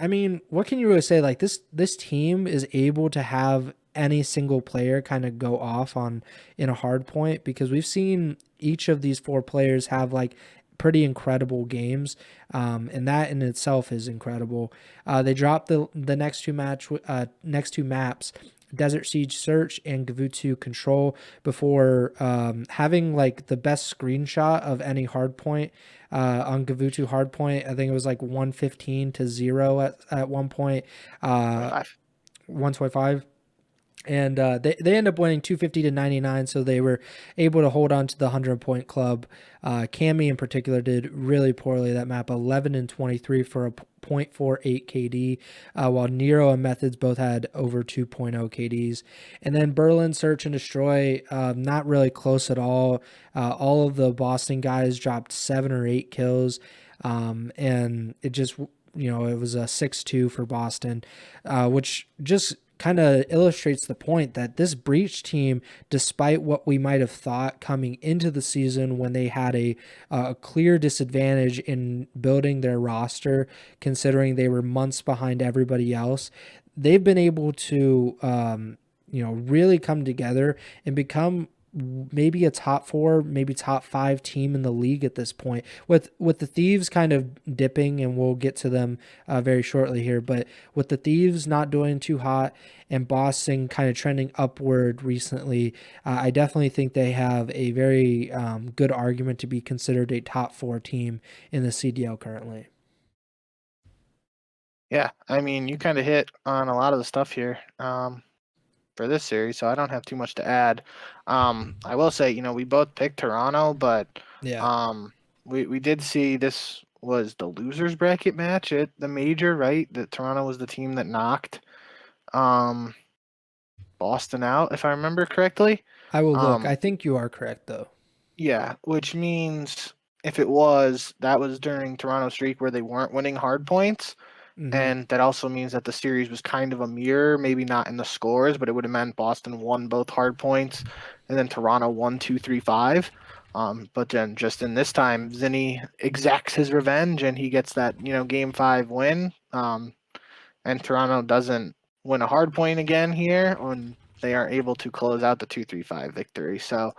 I mean, what can you really say? Like this team is able to have any single player kind of go off on in a hard point, because we've seen each of these 4 players have like pretty incredible games, and that in itself is incredible. They dropped the next two maps, Desert Siege Search and Gavutu Control, before having like the best screenshot of any hardpoint on Gavutu hardpoint. I think it was like 115 to 0 at one point, 125. And they end up winning 250 to 99, so they were able to hold on to the 100-point club. Cammy in particular did really poorly that map, 11-23 for a 0.48 KD, while Nero and Methods both had over 2.0 KDs. And then Berlin Search and Destroy, not really close at all. All of the Boston guys dropped 7 or 8 kills, and it just, it was a 6-2 for Boston, which just kind of illustrates the point that this Breach team, despite what we might have thought coming into the season when they had a clear disadvantage in building their roster, considering they were months behind everybody else, they've been able to really come together and become maybe a top 4, maybe top 5 team in the league at this point, with the Thieves kind of dipping, and we'll get to them very shortly here, but with the Thieves not doing too hot and Boston kind of trending upward recently, I definitely think they have a very good argument to be considered a top 4 team in the CDL currently. Yeah, I mean, you kind of hit on a lot of the stuff here for this series, so I don't have too much to add. I will say, we both picked Toronto, but Yeah. we did see this was the losers bracket match at the major, right? That Toronto was the team that knocked um, Boston out, if I remember correctly. I will look. Um, I think you are correct, though. yeah, which means if it was, that was during Toronto's streak where they weren't winning hard points. Mm-hmm. And that also means that the series was kind of a mirror, maybe not in the scores, but it would have meant Boston won both hard points, and then Toronto won 2-3-5. But then just in this time, Zinni exacts his revenge and he gets that game 5 win. And Toronto doesn't win a hard point again here, and they are able to close out the 2-3-5 victory. So,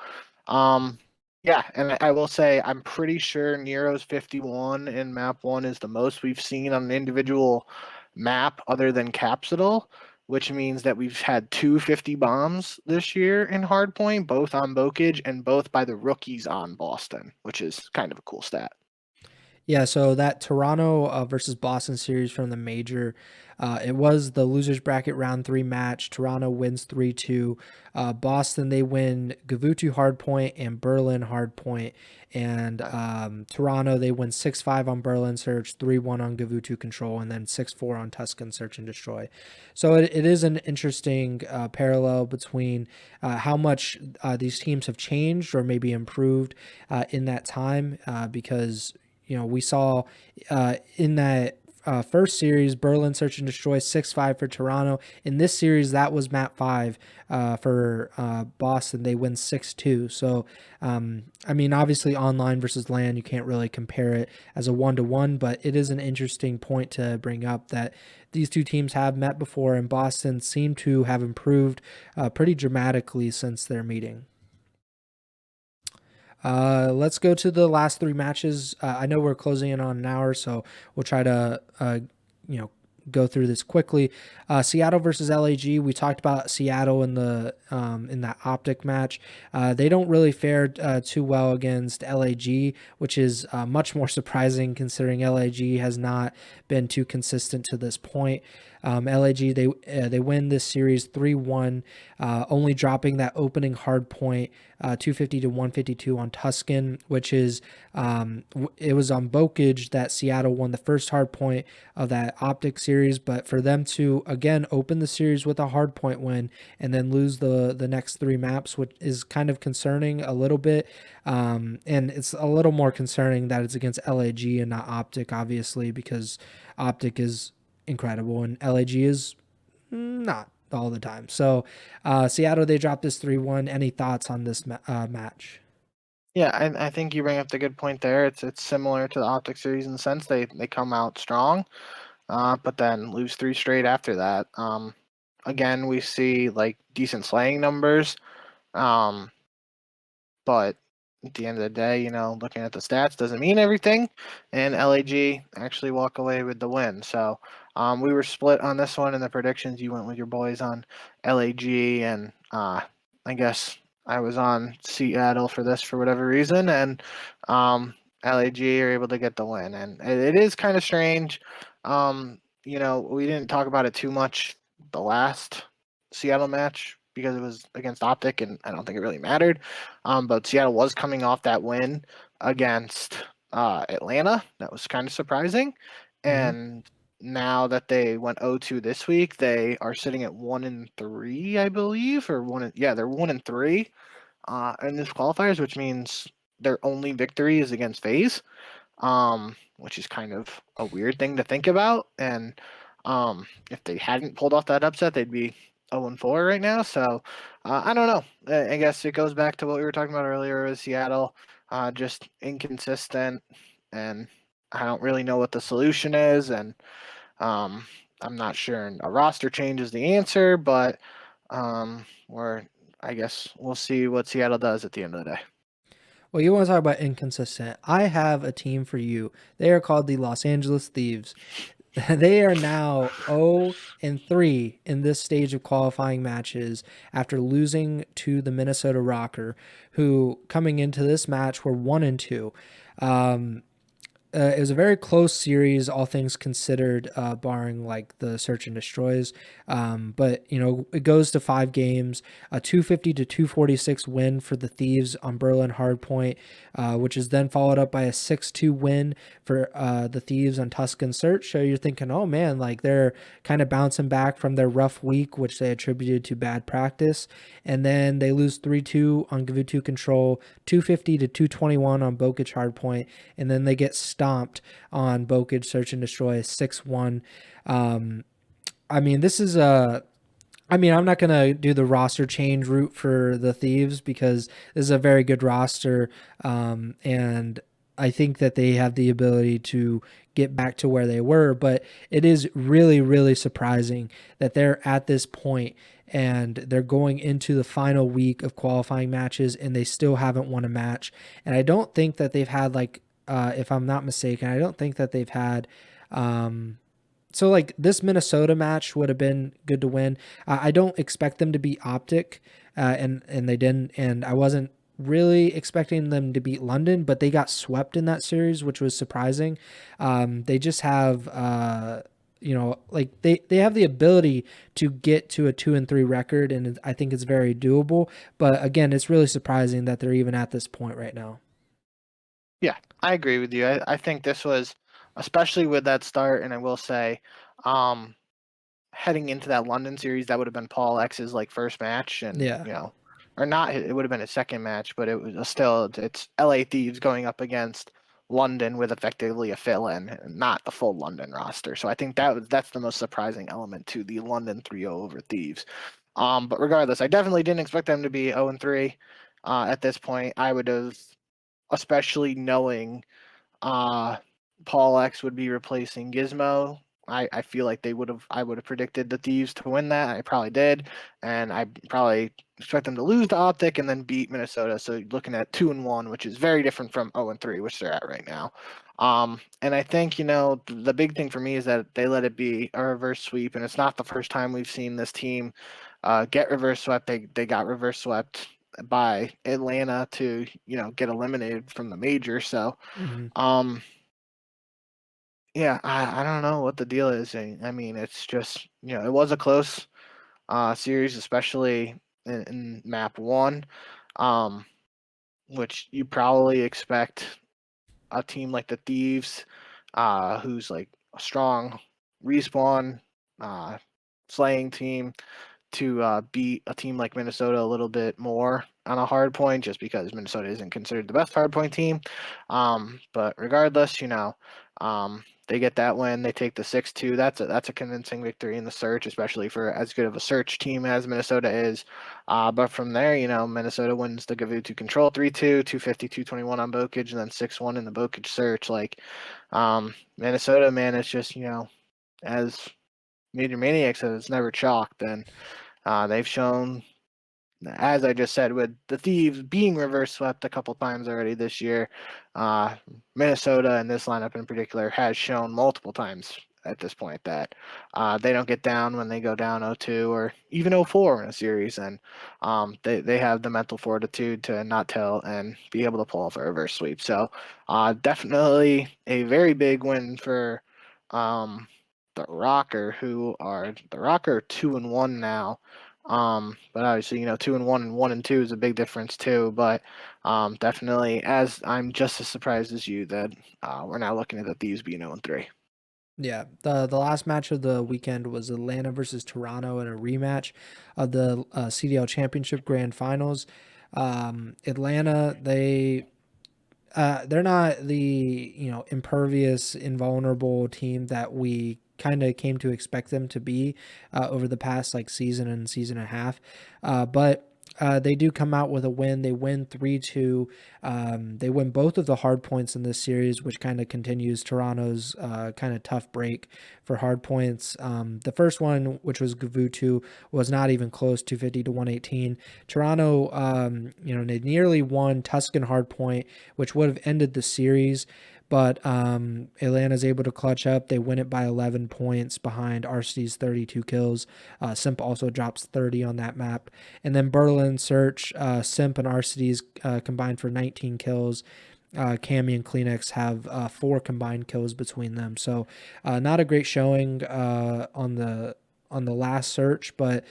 yeah, and I will say I'm pretty sure Nero's 51 in map 1 is the most we've seen on an individual map other than Capsidal, which means that we've had 250 bombs this year in Hardpoint, both on Bokage and both by the rookies on Boston, which is kind of a cool stat. Yeah, so that Toronto versus Boston series from the major, it was the losers bracket round 3 match. Toronto wins 3-2. Boston, they win Gavutu hardpoint and Berlin hardpoint. And Toronto, they win 6-5 on Berlin search, 3-1 on Gavutu control, and then 6-4 on Tuscan search and destroy. So it is an interesting parallel between how much these teams have changed or maybe improved in that time, because we saw in that first series, Berlin search and destroy 6-5 for Toronto. In this series, that was map 5 for Boston. They win 6-2. So, I mean, obviously online versus LAN, you can't really compare it as a 1-to-1, but it is an interesting point to bring up that these two teams have met before, and Boston seem to have improved pretty dramatically since their meeting. Let's go to the last 3 matches. I know we're closing in on an hour, so we'll try to, go through this quickly. Seattle versus LAG. We talked about Seattle in that OpTic match. They don't really fare too well against LAG, which is much more surprising considering LAG has not been too consistent to this point. LAG, they win this series 3-1, only dropping that opening hard point 250 to 152 on Tuscan, which is it was on Bokage that Seattle won the first hard point of that OpTic series, but for them to again open the series with a hard point win and then lose the next 3 maps, which is kind of concerning a little bit, and it's a little more concerning that it's against LAG and not OpTic, obviously, because OpTic is incredible and LAG is not all the time. So Seattle, they dropped this 3-1. Any thoughts on this match? Yeah, I think you bring up the good point there. It's similar to the OpTic series in the sense they come out strong, but then lose 3 straight after that. Again, we see like decent slaying numbers, but at the end of the day, looking at the stats doesn't mean everything. And LAG actually walk away with the win. So we were split on this one in the predictions. You went with your boys on LAG, and I guess I was on Seattle for this for whatever reason. And LAG are able to get the win. And it is kind of strange. We didn't talk about it too much the last Seattle match because it was against OpTic, and I don't think it really mattered. But Seattle was coming off that win against Atlanta. That was kind of surprising. Mm-hmm. And now that they went 0-2 this week, they are sitting at 1-3, I believe, or they're 1-3 in this qualifiers, which means their only victory is against FaZe, which is kind of a weird thing to think about. And If they hadn't pulled off that upset, they'd be 0-4 right now. So I don't know. I guess it goes back to what we were talking about earlier with Seattle, just inconsistent, and I don't really know what the solution is, and um, I'm not sure a roster change is the answer, but we're I guess we'll see what Seattle does at the end of the day. Well, you want to talk about inconsistent. I have a team for you. They are called the Los Angeles Thieves. They are now 0-3 in this stage of qualifying matches after losing to the Minnesota Rocker, who coming into this match were 1-2. It was a very close series, all things considered, barring like the search and destroys. But it goes to 5 games, a 250-246 win for the Thieves on Berlin Hardpoint, which is then followed up by a 6-2 win for the Thieves on Tuscan Search. So you're thinking, oh man, like they're kind of bouncing back from their rough week, which they attributed to bad practice. And then they lose 3-2 on Gavutu Control, 250-221 on Bokich Hardpoint, and then they get stomped on Bokich Search and Destroy 6-1. This is I'm not going to do the roster change route for the Thieves because this is a very good roster. And I think that they have the ability to get back to where they were, but it is really, really surprising that they're at this point and they're going into the final week of qualifying matches and they still haven't won a match. And I don't think that they've had if I'm not mistaken, I don't think that they've had, so like this Minnesota match would have been good to win. I don't expect them to beat OpTic, and they didn't, and I wasn't really expecting them to beat London, but they got swept in that series, which was surprising. They just have, they have the ability to get to a 2-3 record, and I think it's very doable. But again, it's really surprising that they're even at this point right now. Yeah, I agree with you. I think this was, especially with that start, and I will say, heading into that London series, that would have been PaulEx's first match, and Yeah. Or not, it would have been his second match, but it was still it's LA Thieves going up against London with effectively a fill-in, and not the full London roster. So I think that's the most surprising element to the London 3-0 over Thieves. But regardless, I definitely didn't expect them to be 0-3 at this point. I would have, especially knowing PaulEx would be replacing Gizmo. I feel like I would have predicted the Thieves to win that. I probably did, and I probably expect them to lose to OpTic and then beat Minnesota. So looking at 2-1, which is very different from 0-3, which they're at right now. And I think the big thing for me is that they let it be a reverse sweep, and it's not the first time we've seen this team get reverse swept. They got reverse swept by Atlanta to get eliminated from the major. So. Mm-hmm. Yeah, I don't know what the deal is. I mean, it's just it was a close series, especially in map one, um, which you probably expect a team like the Thieves, who's like a strong respawn uh, slaying team, to beat a team like Minnesota a little bit more on a hard point, just because Minnesota isn't considered the best hard point team. But regardless, they get that win. They take the 6-2. That's a convincing victory in the search, especially for as good of a search team as Minnesota is. But from there, Minnesota wins the Gavutu Control 3-2, 250-221 on Bokich, and then 6-1 in the Bokich search. Minnesota, man, it's just as Major Maniacs has never chalked, and they've shown, as I just said, with the Thieves being reverse swept a couple times already this year, Minnesota and this lineup in particular has shown multiple times at this point that they don't get down when they go down 0-2 or even 0-4 in a series, and they have the mental fortitude to not tell and be able to pull off a reverse sweep. So definitely a very big win for the Rocker, who are 2-1 now. But obviously, 2-1 and 1-2 is a big difference too. But definitely, as I'm just as surprised as you that we're now looking at the Thieves being 0-3. Yeah, the last match of the weekend was Atlanta versus Toronto in a rematch of the CDL Championship Grand Finals. Atlanta, they're not the impervious, invulnerable team that we kind of came to expect them to be over the past like season and season and a half. But they do come out with a win. They win 3-2. They win both of the hard points in this series, which kind of continues Toronto's kind of tough break for hard points. The first one, which was Gavutu, was not even close, 250 to 118. Toronto, they nearly won Tuscan hard point, which would have ended the series. But Atlanta's able to clutch up. They win it by 11 points behind RC's 32 kills. Simp also drops 30 on that map. And then Berlin, Search, Simp, and RC's combined for 19 kills. Cammy and Kleenex have 4 combined kills between them. So not a great showing on the last search, but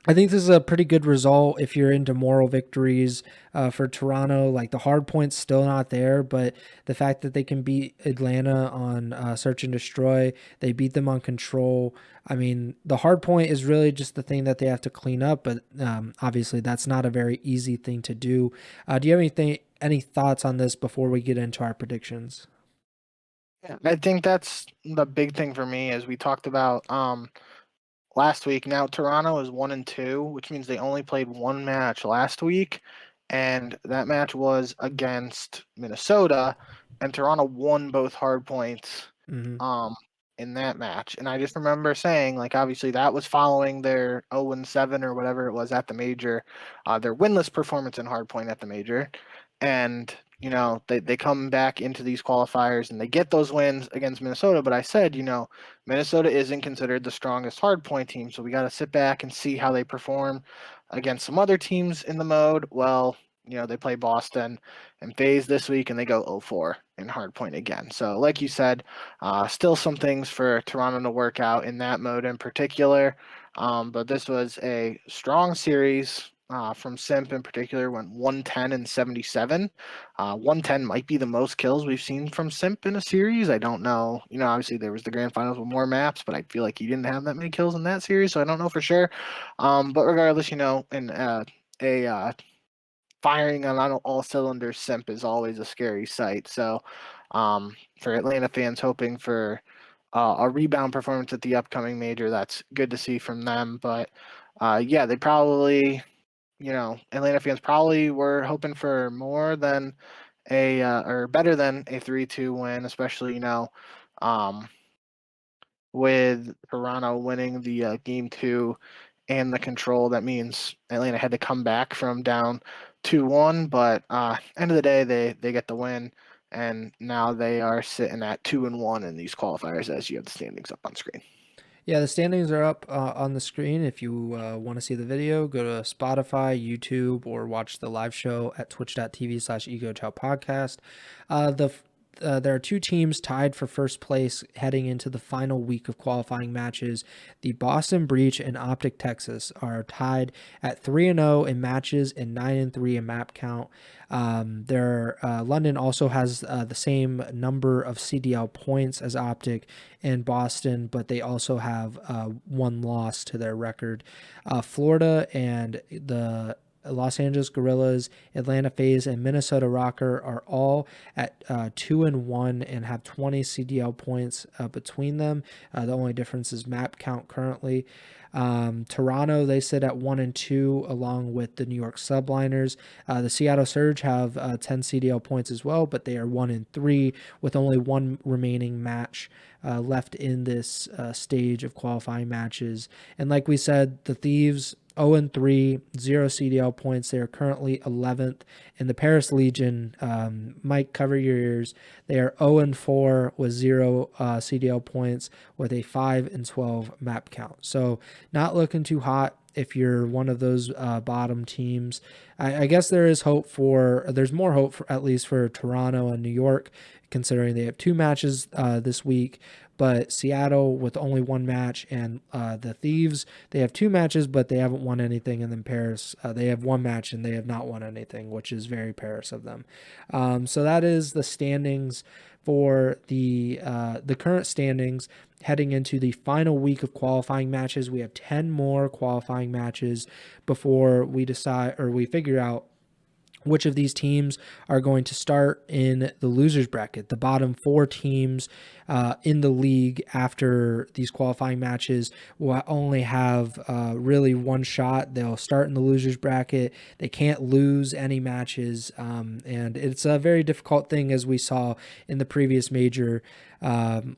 I think this is a pretty good result if you're into moral victories for Toronto. Like the hard point's still not there, but the fact that they can beat Atlanta on Search and Destroy, they beat them on Control. I mean, the hard point is really just the thing that they have to clean up, but obviously that's not a very easy thing to do. Do you have any thoughts on this before we get into our predictions? Yeah, I think that's the big thing for me, as we talked about last week. Now Toronto is 1-2, which means they only played one match last week, and that match was against Minnesota, and Toronto won both hard points in that match. And I just remember saying, like, obviously that was following their 0-7 or whatever it was at the major, their winless performance in hardpoint at the major. And, they come back into these qualifiers and they get those wins against Minnesota. But I said, Minnesota isn't considered the strongest hardpoint team. So we got to sit back and see how they perform against some other teams in the mode. Well, they play Boston and FaZe this week, and they go 0-4 in hardpoint again. So, like you said, still some things for Toronto to work out in that mode in particular. But this was a strong series from Simp in particular, went 110 and 77. 110 might be the most kills we've seen from Simp in a series. I don't know. Obviously there was the grand finals with more maps, but I feel like he didn't have that many kills in that series, so I don't know for sure. But regardless, in a firing on all cylinders Simp is always a scary sight. So for Atlanta fans hoping for a rebound performance at the upcoming major, that's good to see from them. But they probably, Atlanta fans probably were hoping for more than or better than a 3-2 win, especially, with Toronto winning the game 2 and the Control. That means Atlanta had to come back from down 2-1, but end of the day, they get the win, and now they are sitting at 2-1 in these qualifiers as you have the standings up on screen. Yeah, the standings are up on the screen. If you want to see the video, go to Spotify, YouTube, or watch the live show at twitch.tv/Ego Chall Podcast. There are 2 teams tied for first place heading into the final week of qualifying matches. The Boston Breach and OpTic Texas are tied at 3-0 in matches and 9-3 in map count. London also has the same number of CDL points as OpTic and Boston, but they also have 1 loss to their record. Florida and the Los Angeles Gorillas, Atlanta FaZe, and Minnesota Rocker are all at 2-1 and have 20 CDL points between them. The only difference is map count currently. Toronto, they sit at 1-2 along with the New York Subliners. The Seattle Surge have 10 CDL points as well, but they are 1-3 with only 1 remaining match left in this stage of qualifying matches. And like we said, the Thieves 0-3, 0 CDL points. They are currently 11th. In the Paris Legion, Mike, cover your ears. They are 0-4 with 0 CDL points with a 5-12 map count. So not looking too hot if you're one of those bottom teams. I guess there's more hope for, at least for Toronto and New York, considering they have 2 matches this week. But Seattle with only 1 match, and the Thieves, they have 2 matches, but they haven't won anything. And then Paris, they have 1 match and they have not won anything, which is very Paris of them. So that is the standings for the current standings heading into the final week of qualifying matches. We have 10 more qualifying matches before we decide, or we figure out which of these teams are going to start in the losers bracket. The bottom 4 teams in the league after these qualifying matches will only have really one shot. They'll start in the losers bracket. They can't lose any matches, and it's a very difficult thing, as we saw in the previous major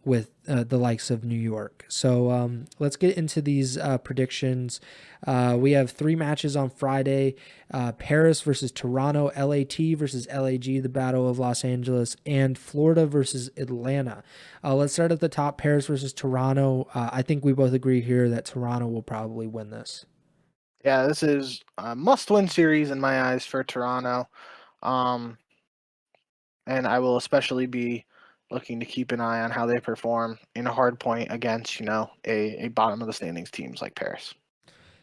with the likes of New York. So let's get into these predictions. We have 3 matches on Friday: Paris versus Toronto, LAT versus LAG, the Battle of Los Angeles, and Florida versus Atlanta. Let's start at the top. Paris versus Toronto. I think we both agree here that Toronto will probably win this. Yeah, this is a must-win series in my eyes for Toronto. Um, and I will especially be looking to keep an eye on how they perform in a hard point against, a bottom of the standings teams like Paris.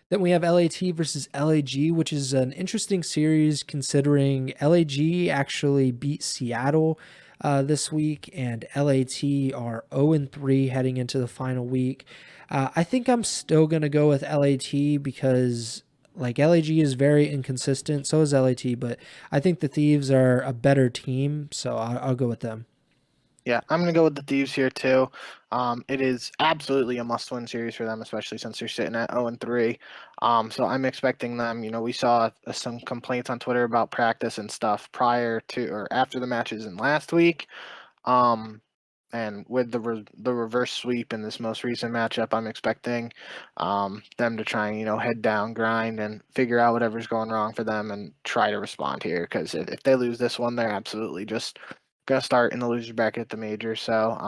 Then we have LAT versus LAG, which is an interesting series considering LAG actually beat Seattle this week, and LAT are 0-3 heading into the final week. I think I'm still going to go with LAT because LAG is very inconsistent, so is LAT, but I think the Thieves are a better team, so I'll go with them. Yeah, I'm going to go with the Thieves here too. It is absolutely a must-win series for them, especially since they're sitting at 0-3. So I'm expecting them. We saw some complaints on Twitter about practice and stuff prior to or after the matches in last week. And with the reverse sweep in this most recent matchup, I'm expecting them to try and head down, grind, and figure out whatever's going wrong for them and try to respond here. Because if they lose this one, they're absolutely just gonna start in the loser bracket at the major. So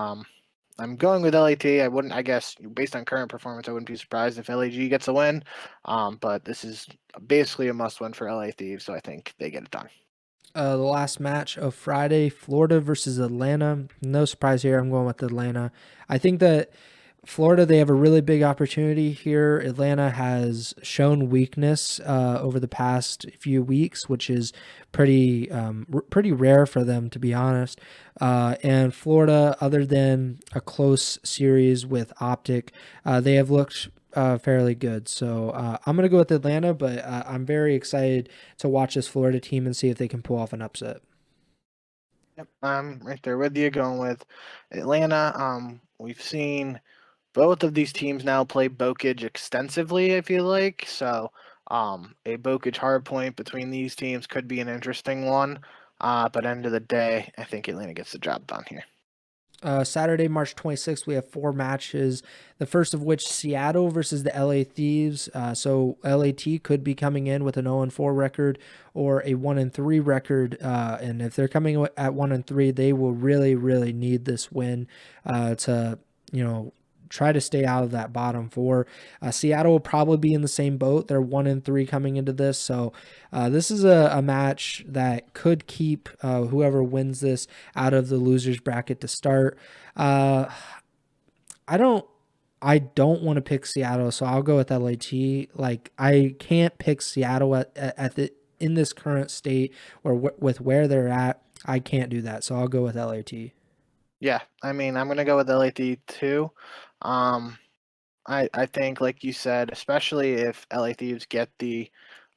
I'm going with LAT. I guess, based on current performance, I wouldn't be surprised if LAG gets a win. But this is basically a must win for LA Thieves, so I think they get it done. The last match of Friday, Florida versus Atlanta. No surprise here. I'm going with Atlanta. I think that Florida, they have a really big opportunity here. Atlanta has shown weakness over the past few weeks, which is pretty rare for them, to be honest. And Florida, other than a close series with OpTic, they have looked fairly good. So I'm going to go with Atlanta, but I'm very excited to watch this Florida team and see if they can pull off an upset. Yep, I'm right there with you, going with Atlanta. We've seen both of these teams now play Bokage extensively, I feel like. So a Bokage hardpoint between these teams could be an interesting one. But end of the day, I think Atlanta gets the job done here. Saturday, March 26th, we have 4 matches. The first of which, Seattle versus the LA Thieves. So LAT could be coming in with an 0-4 record or a 1-3 record. And if they're coming at 1-3, they will really, really need this win to, try to stay out of that bottom 4. Seattle will probably be in the same boat. They're 1-3 coming into this. So this is a match that could keep whoever wins this out of the losers bracket to start. I don't want to pick Seattle, so I'll go with LAT. I can't pick Seattle at the in this current state or with where they're at. I can't do that, so I'll go with LAT. Yeah, I mean, I'm gonna go with LAT too. Um, I think, like you said, especially if LA Thieves get the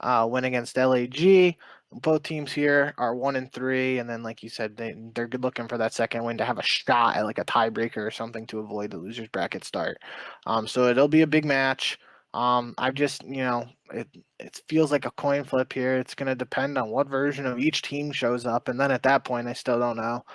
win against LAG, both teams here are 1-3, and then, like you said, they're good looking for that second win to have a shot at like a tiebreaker or something to avoid the losers bracket start. So it'll be a big match. I've just, it feels like a coin flip here. It's gonna depend on what version of each team shows up, and then at that point, I still don't know.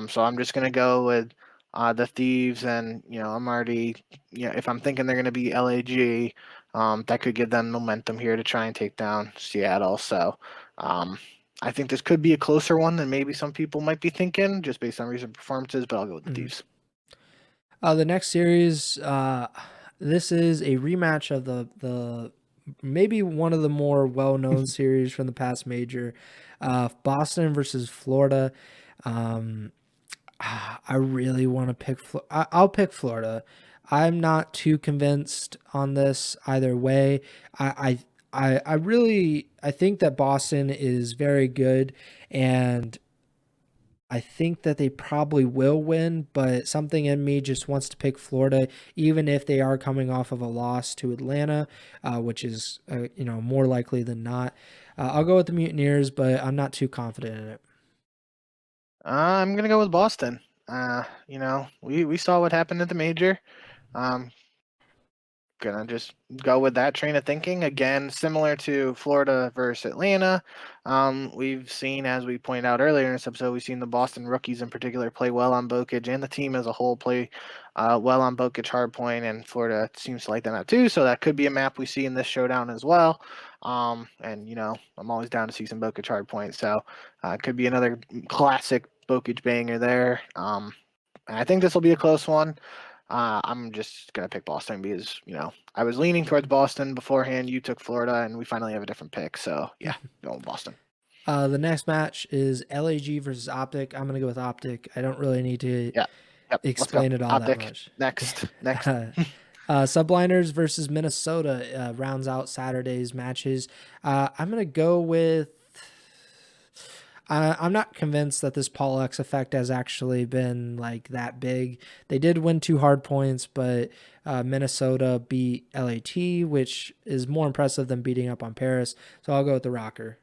So I'm just gonna go with the Thieves, and I'm already, if I'm thinking they're going to be LAG, that could give them momentum here to try and take down Seattle. So I think this could be a closer one than maybe some people might be thinking, just based on recent performances. But I'll go with the Thieves. The next series, this is a rematch of the maybe one of the more well-known series from the past major, Boston versus Florida. I really want to pick. I'll pick Florida. I'm not too convinced on this either way. I think that Boston is very good, and I think that they probably will win, but something in me just wants to pick Florida, even if they are coming off of a loss to Atlanta, which is more likely than not. I'll go with the Mutineers, but I'm not too confident in it. I'm gonna go with Boston. We saw what happened at the major. Um, gonna just go with that train of thinking again, similar to Florida versus Atlanta. We've seen, as we pointed out earlier in this episode, we've seen the Boston rookies in particular play well on Bokic, and the team as a whole play well on Bokic hardpoint, and Florida seems to like that map too. So that could be a map we see in this showdown as well. And I'm always down to see some Bokic hardpoint, so it could be another classic Bokic banger there. And I think this will be a close one. I'm just gonna pick Boston because I was leaning towards Boston beforehand. You took Florida, and we finally have a different pick. So yeah, going with Boston. The next match is LAG versus OpTic. I'm gonna go with OpTic. I don't really need to Yeah, yep. Let's go. explain it all that OpTic much. next. Subliners versus Minnesota rounds out Saturday's matches. I'm gonna go with. I'm not convinced that this PaulEhx effect has actually been like that big. They did win 2 hard points, but Minnesota beat LAT, which is more impressive than beating up on Paris. So I'll go with the Rocker.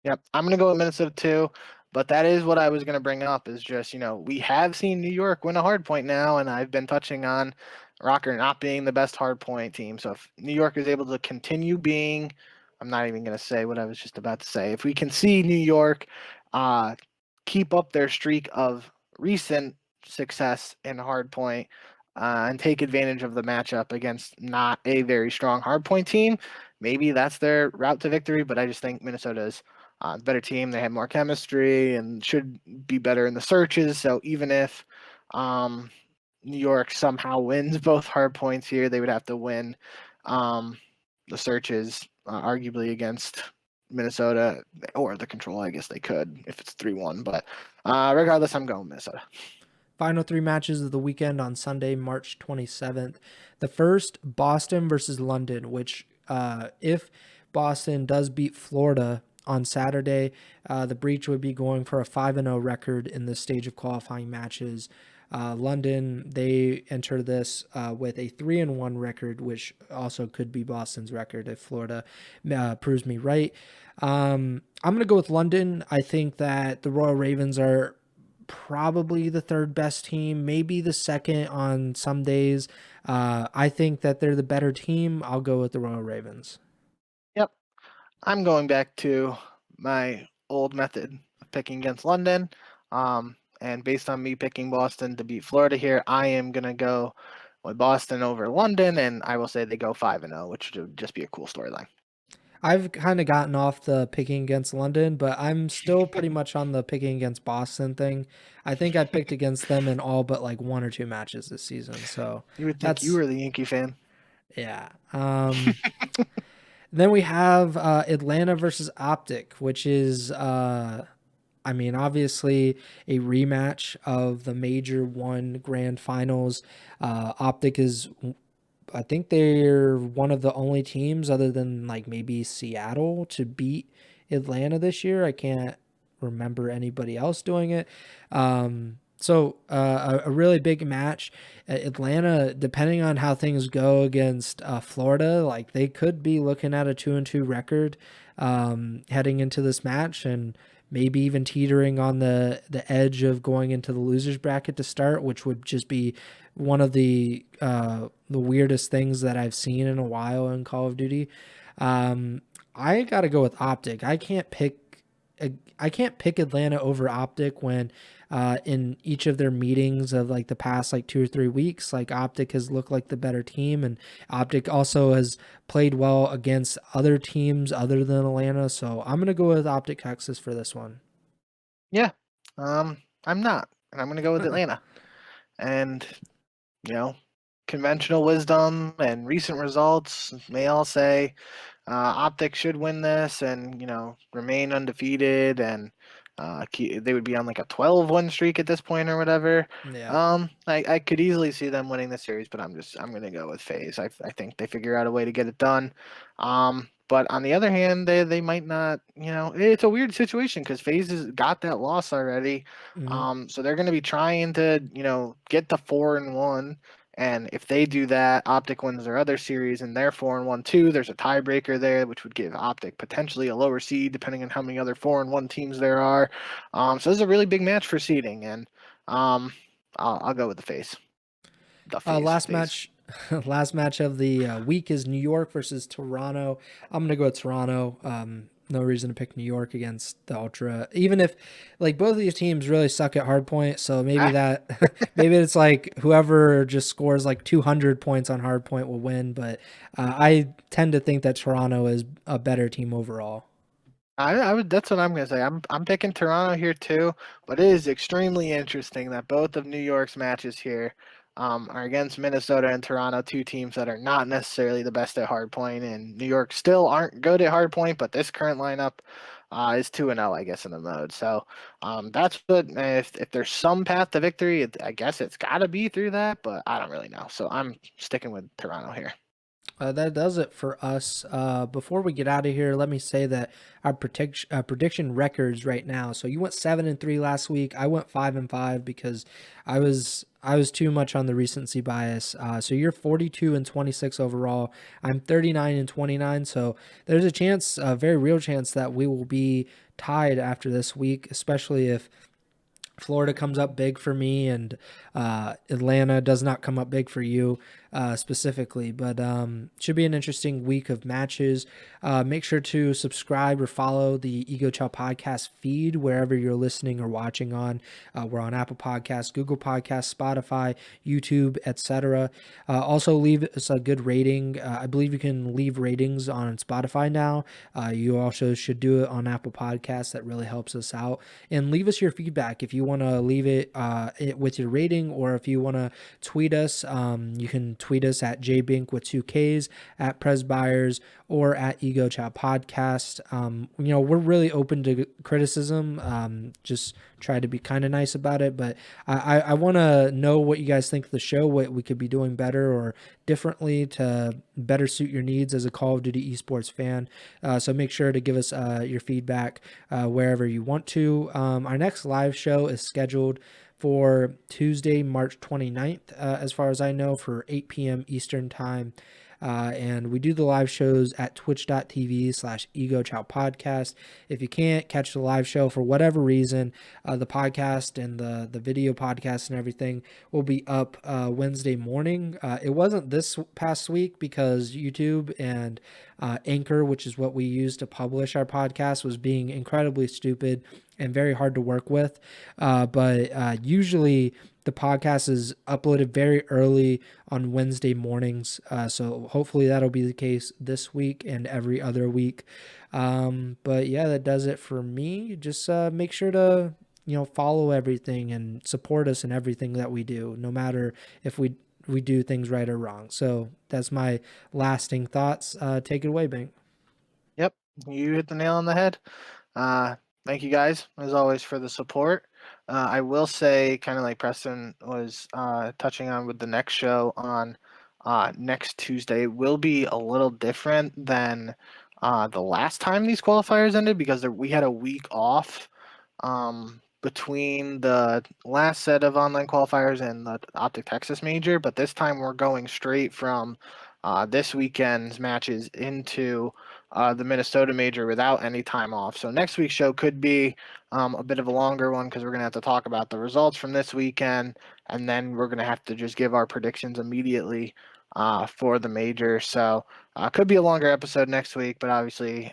Yep, I'm gonna go with Minnesota too. But that is what I was gonna bring up. Is just we have seen New York win a hard point now, and I've been touching on Rocker not being the best hard point team. So if New York is able to continue being, I'm not even gonna say what I was just about to say. If we can see New York keep up their streak of recent success in hard point and take advantage of the matchup against not a very strong hard point team, maybe that's their route to victory. But I just think Minnesota's better team. They have more chemistry and should be better in the searches. So even if New York somehow wins both hard points here, they would have to win the searches arguably against Minnesota or the control. I guess they could if it's 3-1. But regardless, I'm going Minnesota. Final 3 matches of the weekend on Sunday, March 27th. The first, Boston versus London, which if Boston does beat Florida on Saturday, the Breach would be going for a 5-0 record in this stage of qualifying matches. London, they enter this with a 3-1 record, which also could be Boston's record if Florida proves me right. I'm going to go with London. I think that the Royal Ravens are probably the 3rd best team, maybe the 2nd on some days. I think that they're the better team. I'll go with the Royal Ravens. Yep. I'm going back to my old method of picking against London. And based on me picking Boston to beat Florida here, I am going to go with Boston over London, and I will say they go 5-0, which would just be a cool storyline. I've kind of gotten off the picking against London, but I'm still pretty much on the picking against Boston thing. I think I picked against them in all but like 1 or 2 matches this season. So you would think you were the Yankee fan. Yeah. Then we have Atlanta versus OpTic, which is obviously a rematch of the Major 1 Grand Finals. OpTic is, I think they're one of the only teams other than like maybe Seattle to beat Atlanta this year. I can't remember anybody else doing it. So a really big match. Atlanta, depending on how things go against Florida, like they could be looking at a 2-2 record heading into this match, and maybe even teetering on the edge of going into the losers bracket to start, which would just be one of the weirdest things that I've seen in a while in Call of Duty. I got to go with OpTic. I can't pick Atlanta over OpTic when in each of their meetings of like the past like 2 or 3 weeks, like OpTic has looked like the better team, and OpTic also has played well against other teams other than Atlanta. So I'm gonna go with OpTic Texas for this one. Yeah, I'm not, and I'm gonna go with Atlanta. And conventional wisdom and recent results may all say OpTic should win this and remain undefeated, and they would be on like a 12-1 streak at this point or whatever. Yeah. I could easily see them winning the series, but I'm gonna go with FaZe. I think they figure out a way to get it done. But on the other hand, they might not. It's a weird situation because FaZe has got that loss already. Mhm. So they're going to be trying to get to 4-1. And if they do that, OpTic wins their other series, and they're 4-1 too. There's a tiebreaker there, which would give OpTic potentially a lower seed, depending on how many other 4-1 teams there are. So this is a really big match for seeding, and I'll go with the FaZe. The FaZe. Last match, last match of the week is New York versus Toronto. I'm gonna go with Toronto. No reason to pick New York against the Ultra, even if like both of these teams really suck at hardpoint. So maybe Ah, that maybe it's like whoever just scores like 200 points on hardpoint will win. But I tend to think that Toronto is a better team overall. I would. That's what I'm gonna say. I'm picking Toronto here too, but it is extremely interesting that both of New York's matches here are against Minnesota and Toronto, two teams that are not necessarily the best at hardpoint, and New York still aren't good at hardpoint. But this current lineup is 2-0, I guess, in the mode. So that's what if there's some path to victory, I guess it's got to be through that, but I don't really know. So I'm sticking with Toronto here. That does it for us. Before we get out of here, let me say that our prediction records right now. So you went 7-3 last week. I went 5-5 because I was too much on the recency bias. So you're 42-26 overall. I'm 39-29. So there's a chance, a very real chance, that we will be tied after this week, especially if Florida comes up big for me, and Atlanta does not come up big for you specifically. But should be an interesting week of matches. Make sure to subscribe or follow the Ego Chall Podcast feed wherever you're listening or watching on. We're on Apple Podcasts, Google Podcasts, Spotify, YouTube, etc. Also, leave us a good rating. I believe you can leave ratings on Spotify now. You also should do it on Apple Podcasts. That really helps us out. And leave us your feedback if you want to leave it with your rating, or if you want to tweet us. You can tweet us at jbink with 2Ks, at Pres Byers, or at Ego Chall Podcast. We're really open to criticism. Just try to be kind of nice about it. But I want to know what you guys think of the show, what we could be doing better or differently to better suit your needs as a Call of Duty esports fan. So make sure to give us your feedback wherever you want to. Our next live show is scheduled for Tuesday, March 29th, as far as I know, for 8 p.m. Eastern Time. And we do the live shows at twitch.tv/Ego Chall Podcast. If you can't catch the live show for whatever reason, the podcast and the video podcast and everything will be up Wednesday morning. It wasn't this past week because YouTube and Anchor, which is what we use to publish our podcast, was being incredibly stupid and very hard to work with. But usually the podcast is uploaded very early on Wednesday mornings. So hopefully that'll be the case this week and every other week. But yeah, that does it for me. Just make sure to follow everything and support us in everything that we do, no matter if we do things right or wrong. So that's my lasting thoughts. Take it away, Bink. Yep, you hit the nail on the head. Thank you guys, as always, for the support. I will say, kind of like Preston was touching on with the next show on next Tuesday, will be a little different than the last time these qualifiers ended because we had a week off between the last set of online qualifiers and the OpTic Texas major, but this time we're going straight from this weekend's matches into the Minnesota major without any time off. So next week's show could be a bit of a longer one because we're going to have to talk about the results from this weekend, and then we're going to have to just give our predictions immediately for the major. So could be a longer episode next week, but obviously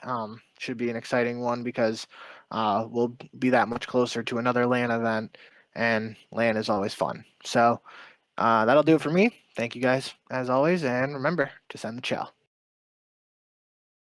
should be an exciting one because we'll be that much closer to another LAN event, and LAN is always fun. So that'll do it for me. Thank you guys as always, and remember to send the chow.